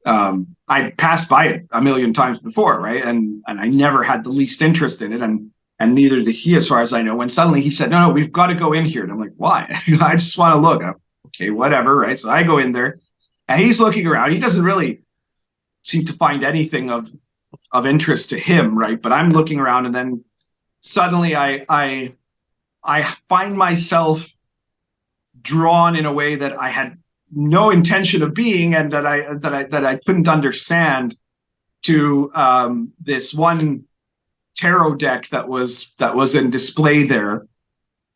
I passed by it a million times before, right? And I never had the least interest in it, and neither did he, as far as I know. When suddenly he said, "No, we've got to go in here," and I'm like, "Why?" I just want to look. Okay, whatever, right? So I go in there, and he's looking around. He doesn't really seem to find anything of interest to him, right? But I'm looking around, and then suddenly I find myself drawn in a way that I had no intention of being, and that I couldn't understand, to this one tarot deck that was in display there,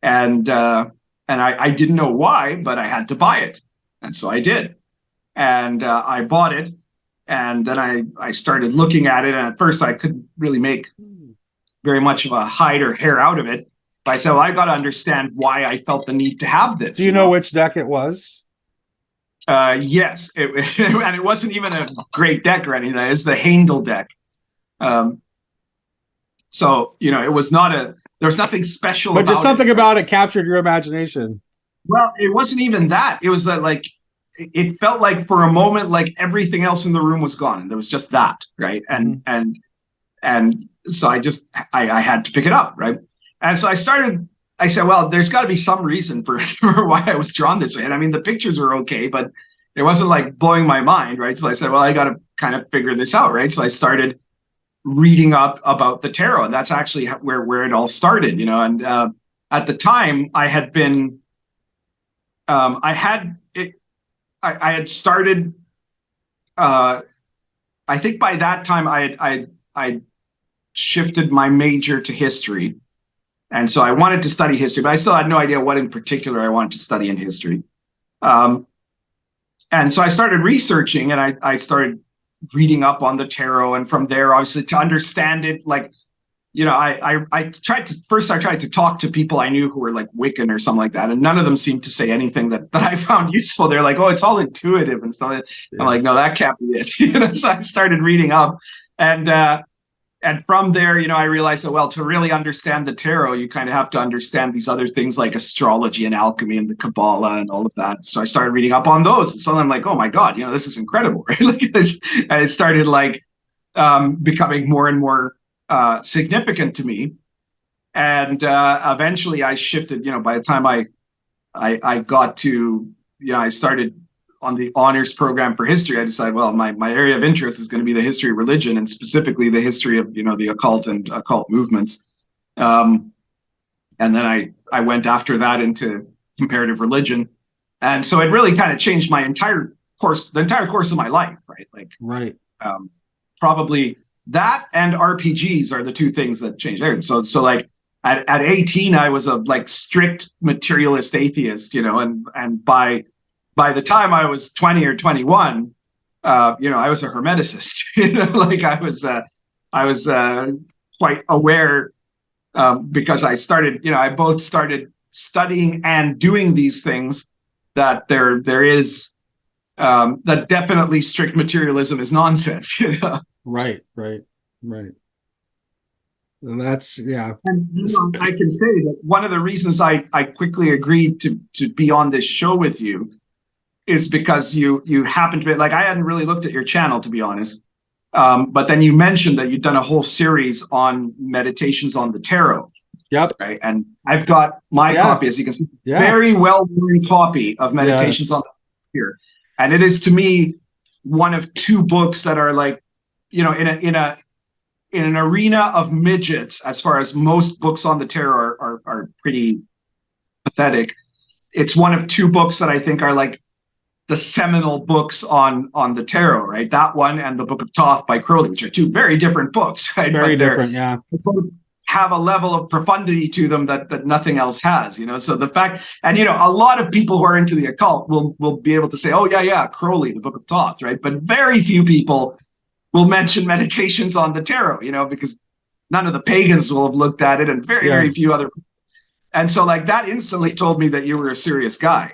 and I didn't know why, but I had to buy it, and so I did, and I bought it, and then I started looking at it, and at first I couldn't really make very much of a hide or hair out of it. But I said, well, I got to understand why I felt the need to have this. Do you know which deck it was? Yes, and it wasn't even a great deck or anything. It was the Handel deck. So, it was not there was nothing special but about just something it. About it captured your imagination. Well, it wasn't even that. It was that, like, it felt like for a moment, like everything else in the room was gone, and there was just that, right? And so I had to pick it up, right? And so I said, well, there's got to be some reason for why I was drawn this way. And I mean, the pictures were okay, but it wasn't like blowing my mind, right? So I said, well, I got to kind of figure this out, right? So I started reading up about the tarot, and that's actually where it all started, And at the time, I had been, I had started. I think by that time, I shifted my major to history. And so I wanted to study history, but I still had no idea what in particular I wanted to study in history. And so I started researching, and I started reading up on the tarot. And from there, obviously, to understand it, like, I tried to talk to people I knew who were like Wiccan or something like that. And none of them seemed to say anything that I found useful. They're like, oh, it's all intuitive and stuff. Yeah. I'm like, no, that can't be it. So I started reading up, and from there, I realized that, well, to really understand the tarot, you kind of have to understand these other things like astrology and alchemy and the Kabbalah and all of that. So I started reading up on those. And so I'm like, oh my God, this is incredible. Right? And it started like becoming more and more significant to me. And eventually I shifted, by the time I got to, I started on the honors program for history. I decided, well, my area of interest is going to be the history of religion, and specifically the history of, the occult and occult movements. And then I went after that into comparative religion. And so it really kind of changed the entire course of my life, right? Like, right. Probably that and RPGs are the two things that changed everything. So like at 18, I was a like strict materialist atheist, and by the time I was 20 or 21, I was a hermeticist. Like I was quite aware, because I started, I both started studying and doing these things, that there is that definitely strict materialism is nonsense. Right. And that's, yeah. And I can say that one of the reasons I quickly agreed to be on this show with you is because you happen to be, like, I hadn't really looked at your channel, to be honest. But then you mentioned that you'd done a whole series on meditations on the tarot. Yep. Right. And I've got my copy, as you can see, very well-worn copy of Meditations on the Tarot here. And it is, to me, one of two books that are like, in an arena of midgets, as far as most books on the tarot are pretty pathetic. It's one of two books that I think are like the seminal books on the tarot, right? That one and the Book of Thoth by Crowley, which are two very different books, right? Very different, yeah. They both have a level of profundity to them that nothing else has, So the fact, and a lot of people who are into the occult will be able to say, oh yeah, Crowley, the Book of Thoth, right? But very few people will mention Meditations on the Tarot, because none of the pagans will have looked at it, and very few other. And so, like, that instantly told me that you were a serious guy,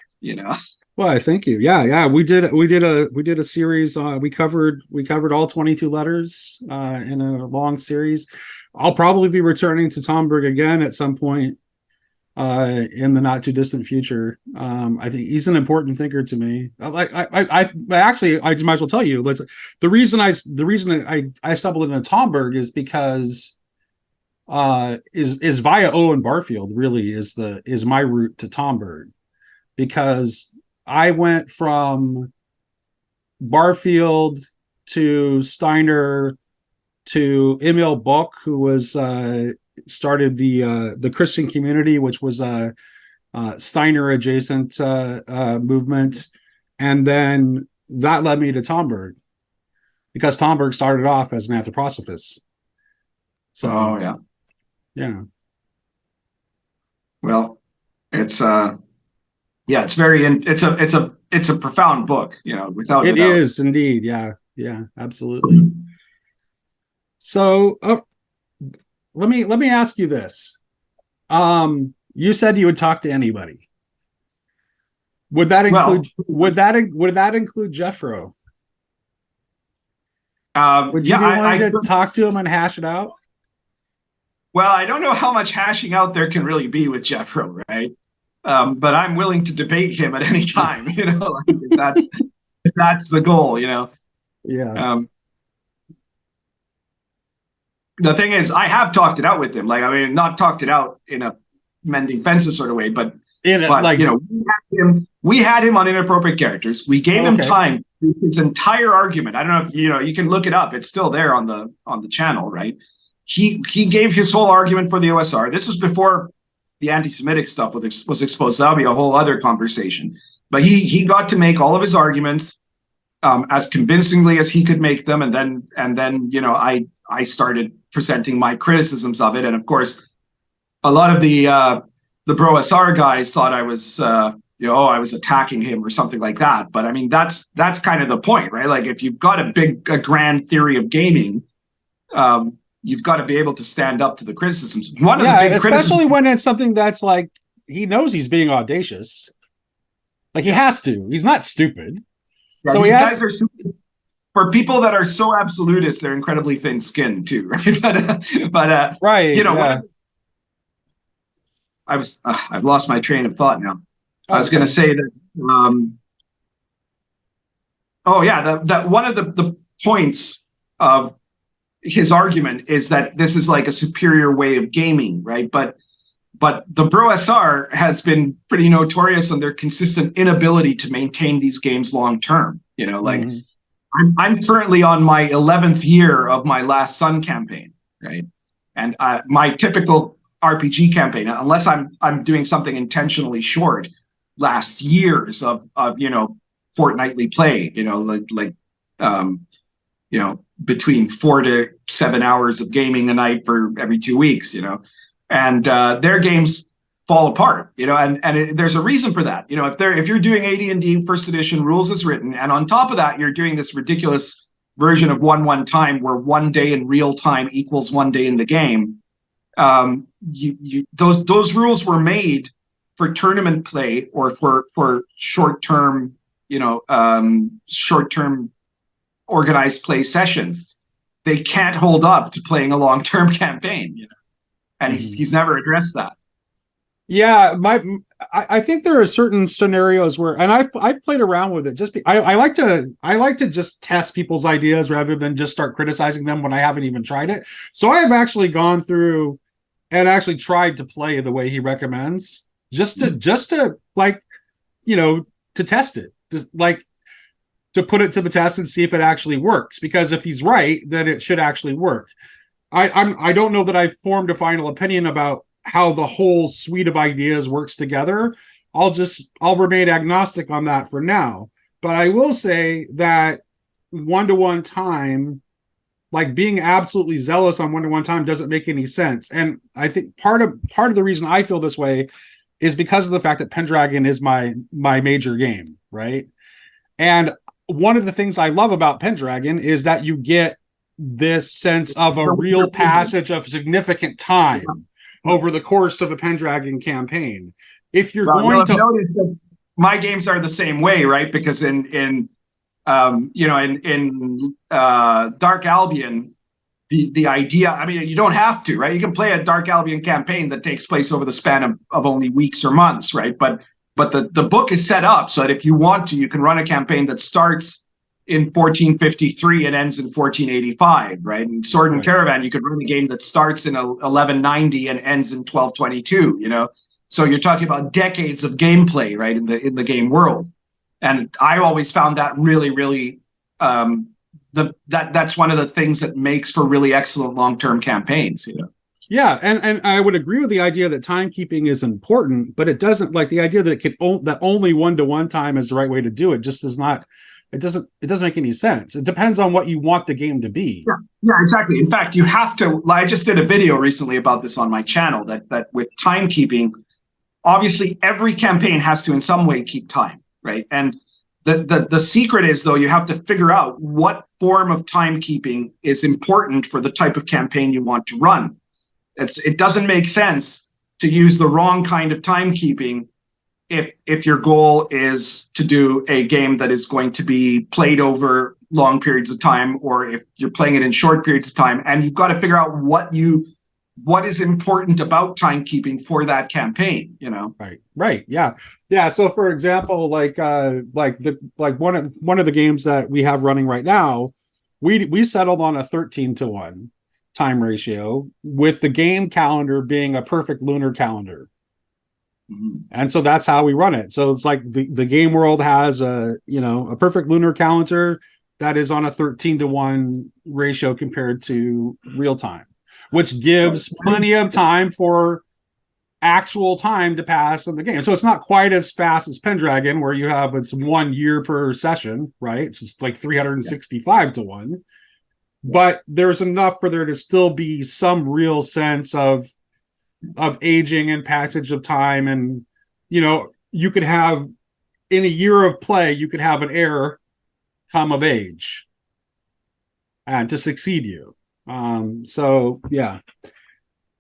Well, thank you. Yeah. We did a series. We covered all 22 letters in a long series. I'll probably be returning to Tomberg again at some point in the not too distant future. I think he's an important thinker to me. I actually might as well tell you. The reason I stumbled into Tomberg is because is via Owen Barfield. Really is my route to Tomberg, because I went from Barfield to Steiner to Emil Bock, who was started the Christian Community, which was a Steiner adjacent movement. And then that led me to Tomberg, because Tomberg started off as an anthroposophist. So, yeah. yeah. Well, it's yeah, it's a profound book, without a It doubt. is indeed. Yeah. Yeah, absolutely. So, let me ask you this. You said you would talk to anybody. Would that Well, include would that include Jeffro? Would you yeah, be willing to talk to him and hash it out? well, I don't know how much hashing out there can really be with Jeffro, right? But I'm willing to debate him at any time, like if that's the goal. Yeah. Um, the thing is, I have talked it out with him. Like, I mean, not talked it out in a mending fences sort of way, but In it, like, we had him on inappropriate characters. We gave him okay. time. His entire argument. I don't know if you can look it up. It's still there on the channel, right? He gave his whole argument for the OSR. This was before the anti-Semitic stuff was exposed. That'll be a whole other conversation. But he got to make all of his arguments as convincingly as he could make them, and then I started presenting my criticisms of it, and of course, a lot of the Bro SR guys thought I was I was attacking him or something like that. But I mean, that's kind of the point, right? Like, if you've got a grand theory of gaming, you've got to be able to stand up to the criticisms. One of the big especially when it's something that's like, he knows he's being audacious. Like, he has to. He's not stupid. Yeah, so these he has. guys are super, for people that are so absolutist, they're incredibly thin-skinned too, right? Right. Yeah. I've lost my train of thought now. I was going to say that. That one of the points of his argument is that this is like a superior way of gaming, right? But the Bro SR has been pretty notorious on their consistent inability to maintain these games long term. I'm currently on my 11th year of my Last Sun campaign, right? And my typical RPG campaign, unless I'm doing something intentionally short, lasts years of fortnightly play. Between 4 to 7 hours of gaming a night for every 2 weeks. And their games fall apart. There's a reason for that. If you're doing AD&D first edition rules as written, and on top of that you're doing this ridiculous version of 1-1 time where 1 day in real time equals 1 day in the game. Those rules were made for tournament play or for short-term organized play sessions. They can't hold up to playing a long-term campaign, and he's never addressed that. Yeah, I think there are certain scenarios where, and I've played around with it. I like to just test people's ideas rather than just start criticizing them when I haven't even tried it. So I have actually gone through and actually tried to play the way he recommends, just to like, to test it, to put it to the test and see if it actually works. Because if he's right, then it should actually work. I don't know that I've formed a final opinion about how the whole suite of ideas works together. I'll remain agnostic on that for now. But I will say that 1-to-1 time, like being absolutely zealous on 1-to-1 time, doesn't make any sense. And I think part of the reason I feel this way is because of the fact that Pendragon is my major game, right? And one of the things I love about Pendragon is that you get this sense of a real passage of significant time over the course of a Pendragon campaign. If you're going to notice that my games are the same way, right? Because in Dark Albion, the idea, I mean, you don't have to, right? You can play a Dark Albion campaign that takes place over the span of only weeks or months, right? But the book is set up so that if you want to, you can run a campaign that starts in 1453 and ends in 1485, right? And Sword and Caravan, you could run a game that starts in 1190 and ends in 1222, So you're talking about decades of gameplay, right, in the game world. And I always found that really, really that's one of the things that makes for really excellent long-term campaigns, Yeah, and I would agree with the idea that timekeeping is important, but it doesn't, like, the idea that it can that only 1-to-1 time is the right way to do it just is not. It doesn't make any sense. It depends on what you want the game to be. Yeah, yeah, exactly. In fact, you have to. I just did a video recently about this on my channel. That with timekeeping, obviously every campaign has to in some way keep time, right? And the secret is, though, you have to figure out what form of timekeeping is important for the type of campaign you want to run. It doesn't make sense to use the wrong kind of timekeeping if your goal is to do a game that is going to be played over long periods of time, or if you're playing it in short periods of time. And you've got to figure out what is important about timekeeping for that campaign, you know? Right. Yeah. So for example, like one of the games that we have running right now, we settled on a 13-to-1 time ratio, with the game calendar being a perfect lunar calendar. Mm-hmm. And so that's how we run it. So it's like the game world has a perfect lunar calendar that is on a 13-to-1 ratio compared to real time, which gives plenty of time for actual time to pass in the game. So it's not quite as fast as Pendragon, where you have it's 1 year per session, right? So it's like 365-to-1. But there's enough for there to still be some real sense of aging and passage of time. And, you could have, in a year of play, you could have an heir come of age and to succeed you. So, yeah.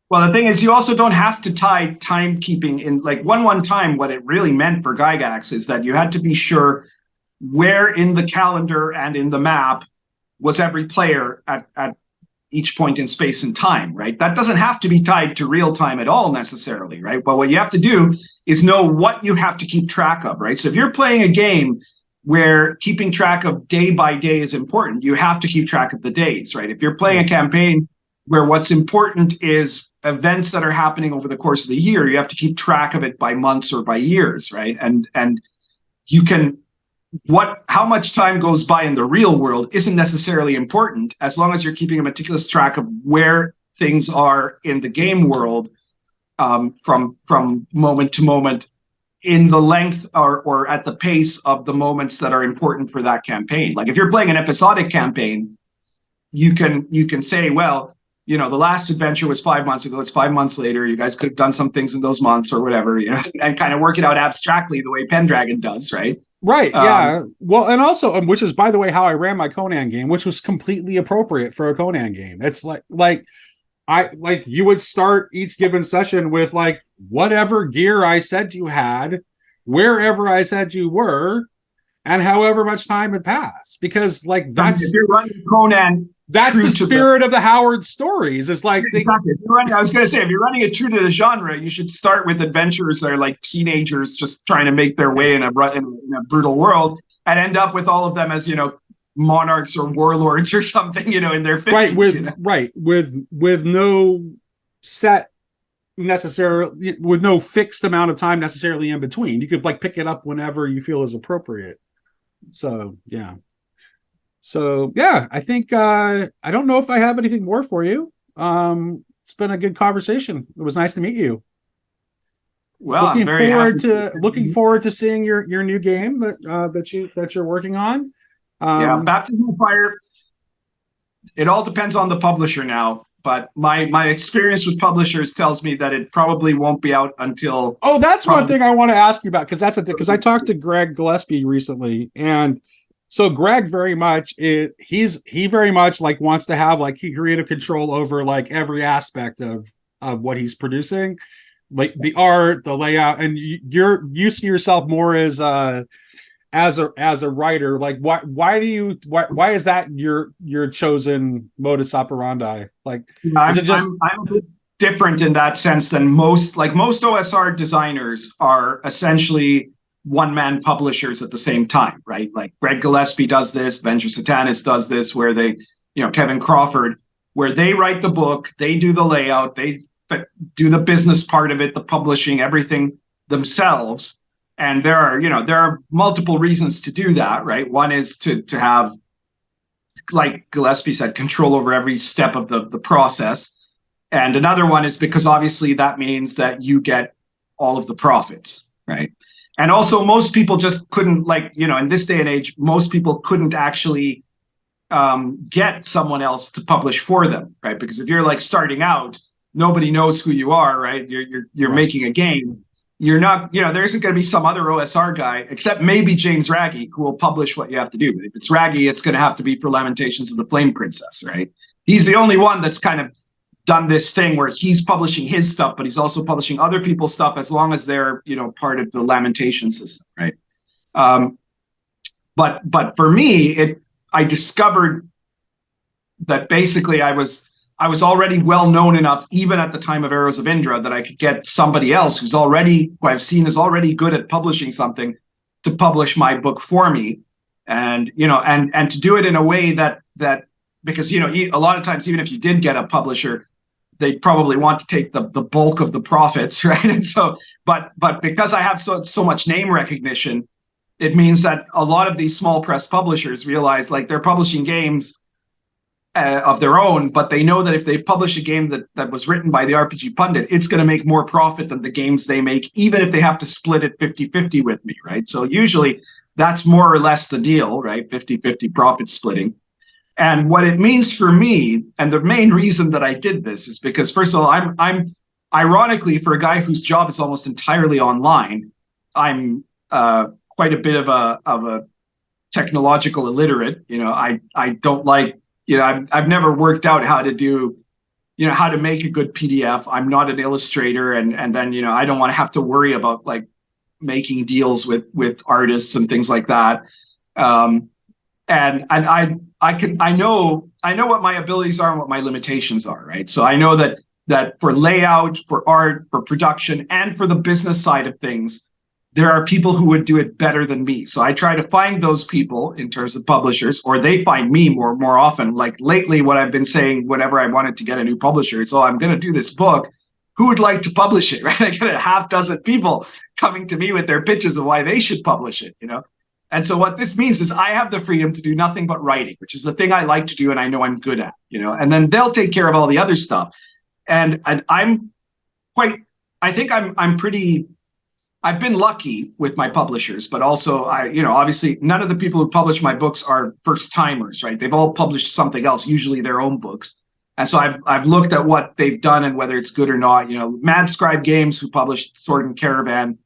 Well, the thing is, you also don't have to tie timekeeping in. Like one time, what it really meant for Gygax is that you had to be sure where in the calendar and in the map was every player at each point in space and time, right? That doesn't have to be tied to real time at all necessarily, right? But what you have to do is know what you have to keep track of, right? So if you're playing a game where keeping track of day by day is important, you have to keep track of the days, right? If you're playing a campaign where what's important is events that are happening over the course of the year, you have to keep track of it by months or by years, right? And you can, how much time goes by in the real world isn't necessarily important, as long as you're keeping a meticulous track of where things are in the game world, from moment to moment, in the length or at the pace of the moments that are important for that campaign. Like if you're playing an episodic campaign, you can say, well, the last adventure was 5 months ago. It's 5 months later. You guys could have done some things in those months or whatever, and kind of work it out abstractly the way Pendragon does, right? Right. Yeah. Well, and also, which is, by the way, how I ran my Conan game, which was completely appropriate for a Conan game. It's like you would start each given session with like whatever gear I said you had, wherever I said you were, and however much time had passed. Because like that's, if you're running Conan, that's the spirit of the Howard stories. It's like exactly. I was going to say, if you're running it true to the genre, you should start with adventurers that are like teenagers just trying to make their way in a brutal world, and end up with all of them as monarchs or warlords or something, in their 50s. With no set necessarily, with no fixed amount of time necessarily in between. You could like pick it up whenever you feel is appropriate. So yeah. I think I don't know if I have anything more for you. It's been a good conversation. It was nice to meet you. Well, looking forward to seeing your new game that you're working on. Baptism of Fire. It all depends on the publisher now, but my experience with publishers tells me that it probably won't be out until. Oh, that's one thing I want to ask you about, because I talked to Greg Gillespie recently, and so Greg very much he very much like wants to have like creative control over like every aspect of what he's producing, like the art, the layout, and you see yourself more as a writer. Like why is that your chosen modus operandi? Like I'm a bit different in that sense than most OSR designers are essentially one-man publishers at the same time, right? Like Greg Gillespie does this, Venture Satanis does this, where they, Kevin Crawford, where they write the book, they do the layout, they do the business part of it, the publishing, everything themselves. And there are multiple reasons to do that, right? One is to have, like Gillespie said, control over every step of the process. And another one is because obviously that means that you get all of the profits, right? And also most people just couldn't, like, in this day and age, most people couldn't actually get someone else to publish for them, right? Because if you're like starting out, nobody knows who you are, right? You're making a game. You're not, there isn't going to be some other OSR guy, except maybe James Raggy, who will publish what you have to do. But if it's Raggy, it's going to have to be for Lamentations of the Flame Princess, right? He's the only one that's kind of done this thing where he's publishing his stuff, but he's also publishing other people's stuff as long as they're, part of the Lamentation system, right? But for me, I discovered that basically I was already well known enough, even at the time of Arrows of Indra, that I could get somebody else who I've seen is already good at publishing something to publish my book for me, and and to do it in a way that because a lot of times, even if you did get a publisher, they'd probably want to take the bulk of the profits, right? And so, but because I have so much name recognition, it means that a lot of these small press publishers realize, like, they're publishing games of their own, but they know that if they publish a game that was written by the RPG Pundit, it's going to make more profit than the games they make, even if they have to split it 50-50 with me, right? So usually that's more or less the deal, right? 50-50 profit splitting. And what it means for me, and the main reason that I did this, is because, first of all, I'm ironically, for a guy whose job is almost entirely online, I'm quite a bit of a technological illiterate. I don't like, I've never worked out how to do, how to make a good PDF. I'm not an illustrator, and then I don't want to have to worry about like making deals with artists and things like that. And I know what my abilities are and what my limitations are, right? So I know that for layout, for art, for production, and for the business side of things, there are people who would do it better than me. So I try to find those people in terms of publishers, or they find me more often. Like lately, what I've been saying, whenever I wanted to get a new publisher, is, I'm going to do this book. Who would like to publish it, right? I get a half dozen people coming to me with their pitches of why they should publish it, And so what this means is I have the freedom to do nothing but writing, which is the thing I like to do and I know I'm good at, and then they'll take care of all the other stuff. And I'm quite, I think I've been lucky with my publishers, but also obviously none of the people who publish my books are first timers, right? They've all published something else, usually their own books. And so I've looked at what they've done and whether it's good or not. Mad Scribe Games, who published Sword and Caravan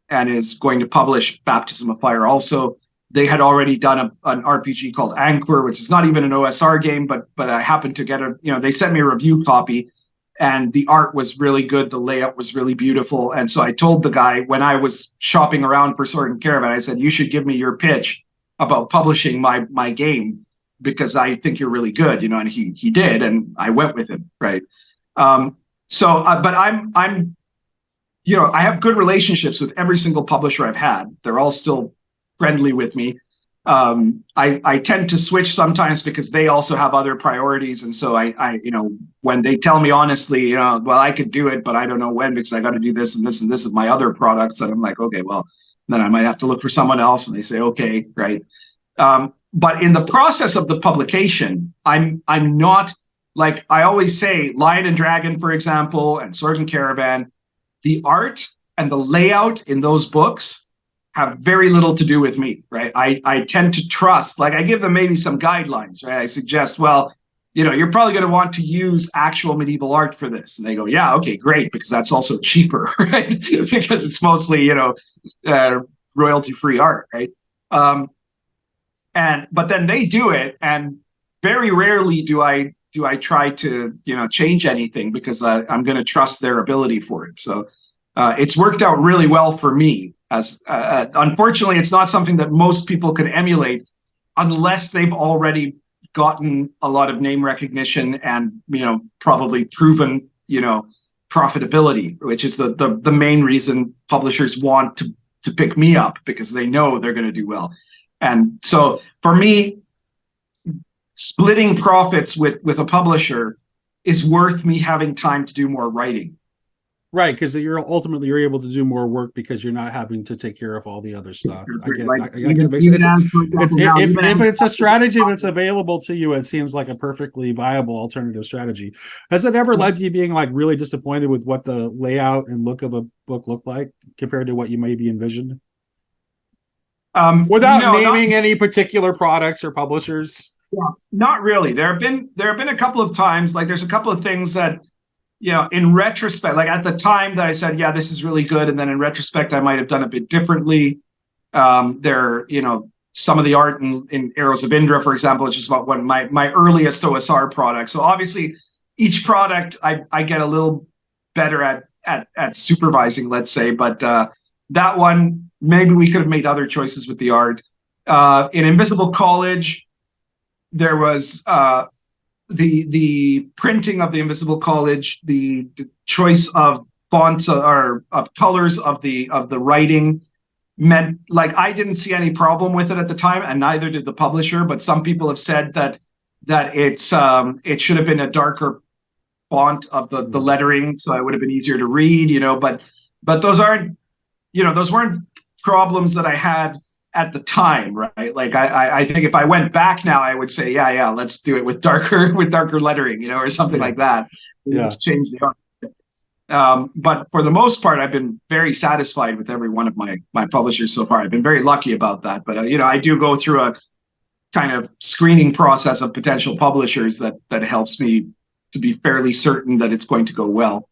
and is going to publish Baptism of Fire also, they had already done an RPG called Anquer, which is not even an OSR game, but I happened to get they sent me a review copy, and the art was really good. The layout was really beautiful. And so I told the guy, when I was shopping around for Sword and Caravan, I said, you should give me your pitch about publishing my game, because I think you're really good, and he did, and I went with him, right? But I'm I have good relationships with every single publisher I've had. They're all still friendly with me. I tend to switch sometimes because they also have other priorities. And so I when they tell me honestly, well, I could do it, but I don't know when, because I got to do this and this and this with my other products. And I'm like, okay, well, then I might have to look for someone else. And they say, okay, right. But in the process of the publication, I'm not, like I always say, Lion and Dragon, for example, and Sword and Caravan, the art and the layout in those books have very little to do with me, right? I tend to trust, like I give them maybe some guidelines, right? I suggest, well, you're probably going to want to use actual medieval art for this. And they go, yeah, okay, great, because that's also cheaper, right? Because it's mostly, royalty-free art, right? But then they do it, and very rarely do I try to, change anything, because I'm going to trust their ability for it. So it's worked out really well for me. As unfortunately, it's not something that most people can emulate unless they've already gotten a lot of name recognition and probably proven profitability, which is the main reason publishers want to pick me up, because they know they're going to do well. And so for me, splitting profits with a publisher is worth me having time to do more writing. Right, because you're able to do more work because you're not having to take care of all the other stuff. That's I it. get, Like I get it. even as, for It's example, now, even if as it's a strategy that's available to you, it seems like a perfectly viable alternative strategy. Has it ever led to you being like really disappointed with what the layout and look of a book looked like compared to what you maybe envisioned? Without no, not naming any particular products or publishers. yeah, not really. There have been a couple of times, like there's a couple of things that, in retrospect, like at the time that I said, yeah, this is really good, and then in retrospect, I might have done a bit differently. Some of the art in Arrows of Indra, for example, which is about one of my earliest OSR products. So obviously, each product I get a little better at supervising, let's say, but that one maybe we could have made other choices with the art. In Invisible College, there was the printing of the Invisible College, the choice of fonts or of colors of the writing meant, like, I didn't see any problem with it at the time, and neither did the publisher. But some people have said that it should have been a darker font of the lettering, so it would have been easier to read. But those weren't problems that I had at the time, right? Like I think if I went back now, I would say, yeah, let's do it with darker lettering, or something like that. Yeah. Let's change the art. But for the most part, I've been very satisfied with every one of my publishers so far. I've been very lucky about that. But I do go through a kind of screening process of potential publishers that helps me to be fairly certain that it's going to go well.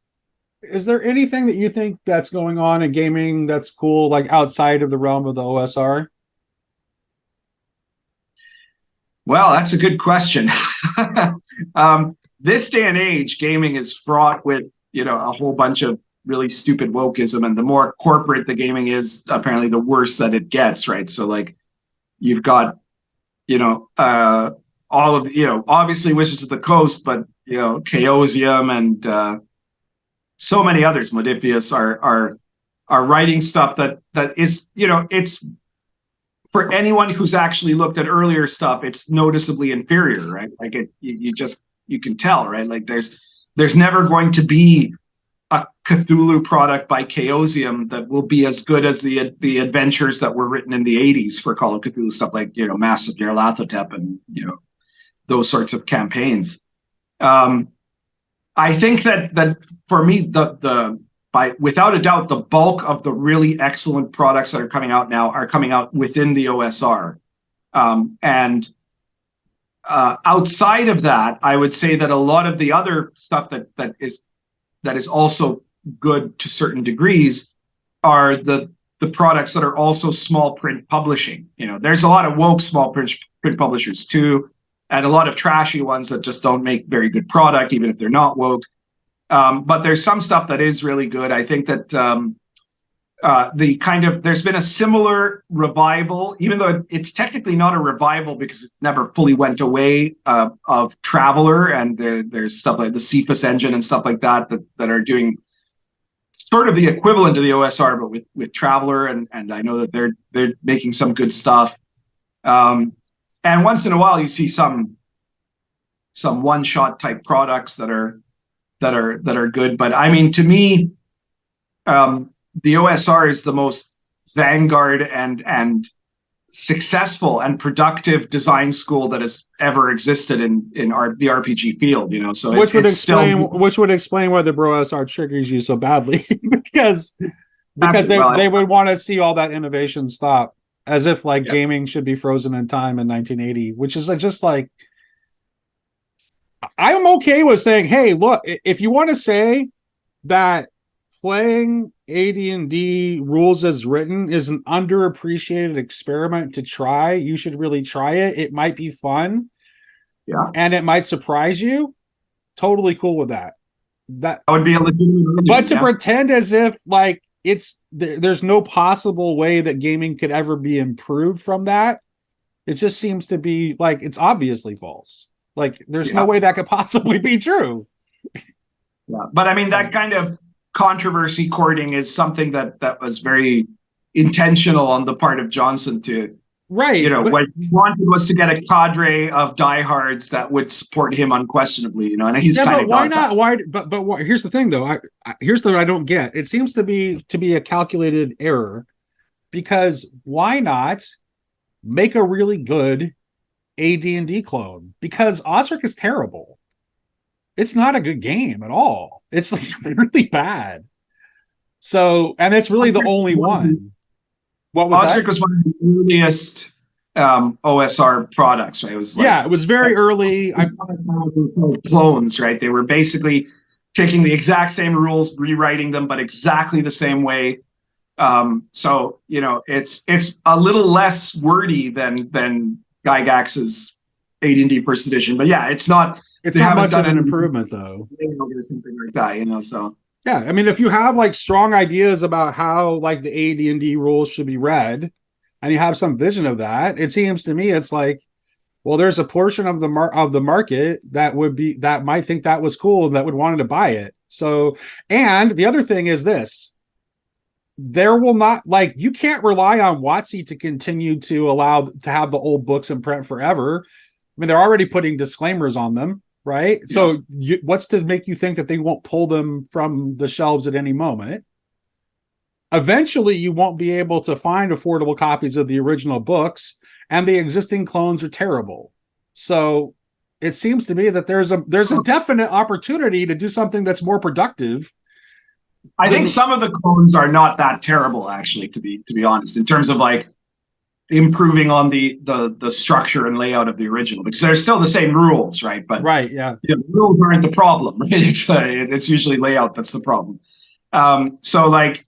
Is there anything that you think that's going on in gaming that's cool, like outside of the realm of the OSR? Well, that's a good question. This day and age, gaming is fraught with, a whole bunch of really stupid wokeism, and the more corporate the gaming is, apparently the worse that it gets, right? So like you've got, all of obviously Wizards of the Coast, but Chaosium and so many others, Modifius, are writing stuff that is, it's, for anyone who's actually looked at earlier stuff, it's noticeably inferior, right? Like you can tell, right? Like there's never going to be a Cthulhu product by Chaosium that will be as good as the adventures that were written in the 80s for Call of Cthulhu, stuff like, Mass of Nyarlathotep and, those sorts of campaigns. I think that for me, without a doubt, the bulk of the really excellent products that are coming out now are coming out within the OSR. And outside of that, I would say that a lot of the other stuff that is also good to certain degrees are the products that are also small print publishing. There's a lot of woke small print publishers too, and a lot of trashy ones that just don't make very good product, even if they're not woke. But there's some stuff that is really good. I think that there's been a similar revival, even though it's technically not a revival because it never fully went away, of Traveler, and there's stuff like the Cephas engine and stuff like that are doing sort of the equivalent to the OSR, but with Traveler, and I know that they're making some good stuff. And once in a while, you see some one-shot type products that are good. But I mean, to me, the OSR is the most vanguard and successful and productive design school that has ever existed in the RPG field. So which would explain why the OSR triggers you so badly because they would want to see all that innovation stop, as if like gaming should be frozen in time in 1980, which is just like, I'm okay with saying, hey, look, if you want to say that playing AD&D rules as written is an underappreciated experiment to try, you should really try it. It might be fun. Yeah. And it might surprise you. Totally cool with that. That would be a legitimate argument, but to pretend as if like there's no possible way that gaming could ever be improved from that, it just seems to be like it's obviously false. Like there's no way that could possibly be true. Yeah, but I mean that kind of controversy courting is something that was very intentional on the part of Johnson to right. You know, But what he wanted was to get a cadre of diehards that would support him unquestionably, you know, and he's yeah, kind but of why got that. not? Why? But here's the thing, though. Here's the I don't get. It seems to be a calculated error because why not make a really good AD&D clone? Because Osric is terrible. It's not a good game at all. It's like really bad. So, and it's really the only one. What was that? Osric was one of the earliest OSR products, right? It was like Yeah, it was very early. clones, right? They were basically taking the exact same rules, rewriting them, but exactly the same way. So you know, it's a little less wordy than Gygax's AD&D first edition, but yeah, it's not. It's They not haven't much of done an any improvement, though. or something like that, you know. So Yeah, I mean, if you have like strong ideas about how like the AD&D rules should be read, and you have some vision of that, it seems to me it's like, well, there's a portion of the market that would be that might think that was cool and that would want to buy it. So, and the other thing is this: there will not like you can't rely on WotC to continue to allow to have the old books in print forever. I mean, they're already putting disclaimers on them, right? Yeah. So, what's to make you think that they won't pull them from the shelves at any moment? Eventually, you won't be able to find affordable copies of the original books, and the existing clones are terrible. So, it seems to me that there's a definite opportunity to do something that's more productive. I think some of the clones are not that terrible, actually, to be honest, in terms of like improving on the structure and layout of the original, because they're still the same rules, right? But right, yeah, you know, rules aren't the problem. Right? It's usually layout that's the problem. So like,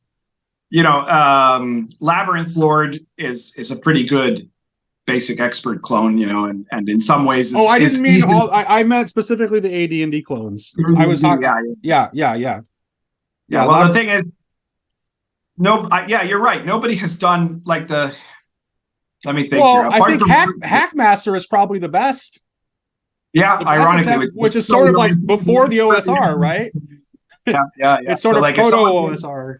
you know, Labyrinth Lord is a pretty good basic expert clone, you know, and in some ways, I didn't mean all. I meant specifically the AD&D clones. I was talking. Yeah. Well, the thing is, yeah, you're right. Nobody has done like the. Let me think. Well, I think Hackmaster is probably the best. Yeah, ironically, attempt, which is sort of like before the OSR, right? Yeah. It's sort of like proto OSR.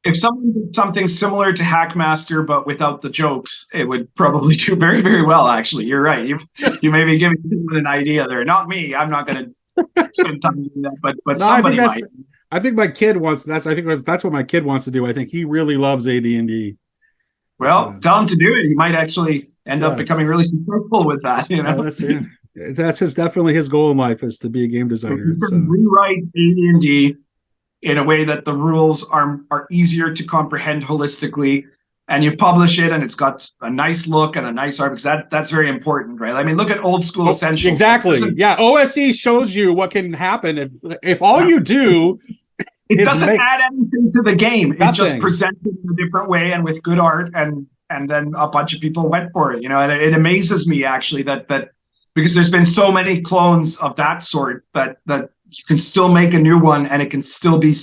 If someone did something similar to Hackmaster but without the jokes, it would probably do very, very well. Actually, you're right. You may be giving someone an idea there. Not me. I'm not going to spend time doing that. But no, somebody might. I think my kid wants. I think that's what my kid wants to do. I think he really loves AD&D. Well, tell him to do it. He might actually end up becoming really successful with that. You know, that's definitely his goal in life is to be a game designer. So. Rewrite AD&D in a way that the rules are easier to comprehend holistically, and you publish it, and it's got a nice look and a nice art, because that's very important, right? I mean, look at Old School Essentials. Exactly. Yeah, OSE shows you what can happen if all you do. It doesn't add anything to the game. Nothing. It just presents it in a different way and with good art, and then a bunch of people went for it. You know, and it amazes me actually that because there's been so many clones of that sort that you can still make a new one and it can still be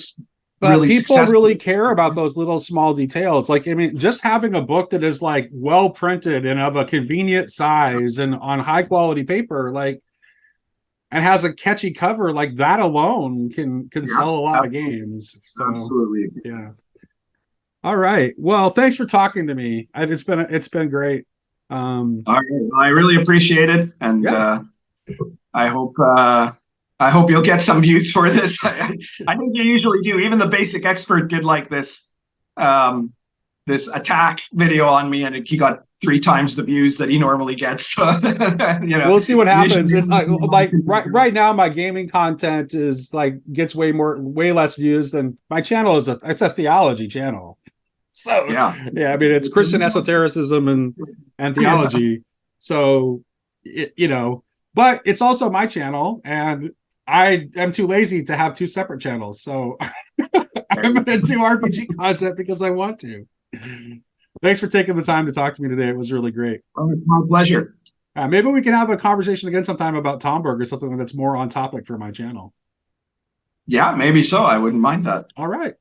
really people successful. Really care about those little small details. Like, I mean, just having a book that is like well printed and of a convenient size and on high quality paper, like, and has a catchy cover, like that alone can sell a lot of games. So, absolutely. Yeah. All right. Well, thanks for talking to me. It's been great. All right. Well, I really appreciate it, and I hope you'll get some views for this. I think you usually do. Even the basic expert did like this this attack video on me, and he got 3 times the views that he normally gets. So, you know, we'll see what happens. It's like right now, my gaming content is like gets way less views than my channel is. It's a theology channel. So yeah, I mean, it's Christian esotericism and theology. So you know, but it's also my channel, and I am too lazy to have 2 separate channels. So I'm going to do RPG content because I want to. Thanks for taking the time to talk to me today. It was really great. Oh, it's my pleasure. Maybe we can have a conversation again sometime about Tomberg or something that's more on topic for my channel. Yeah, maybe so. I wouldn't mind that. All right.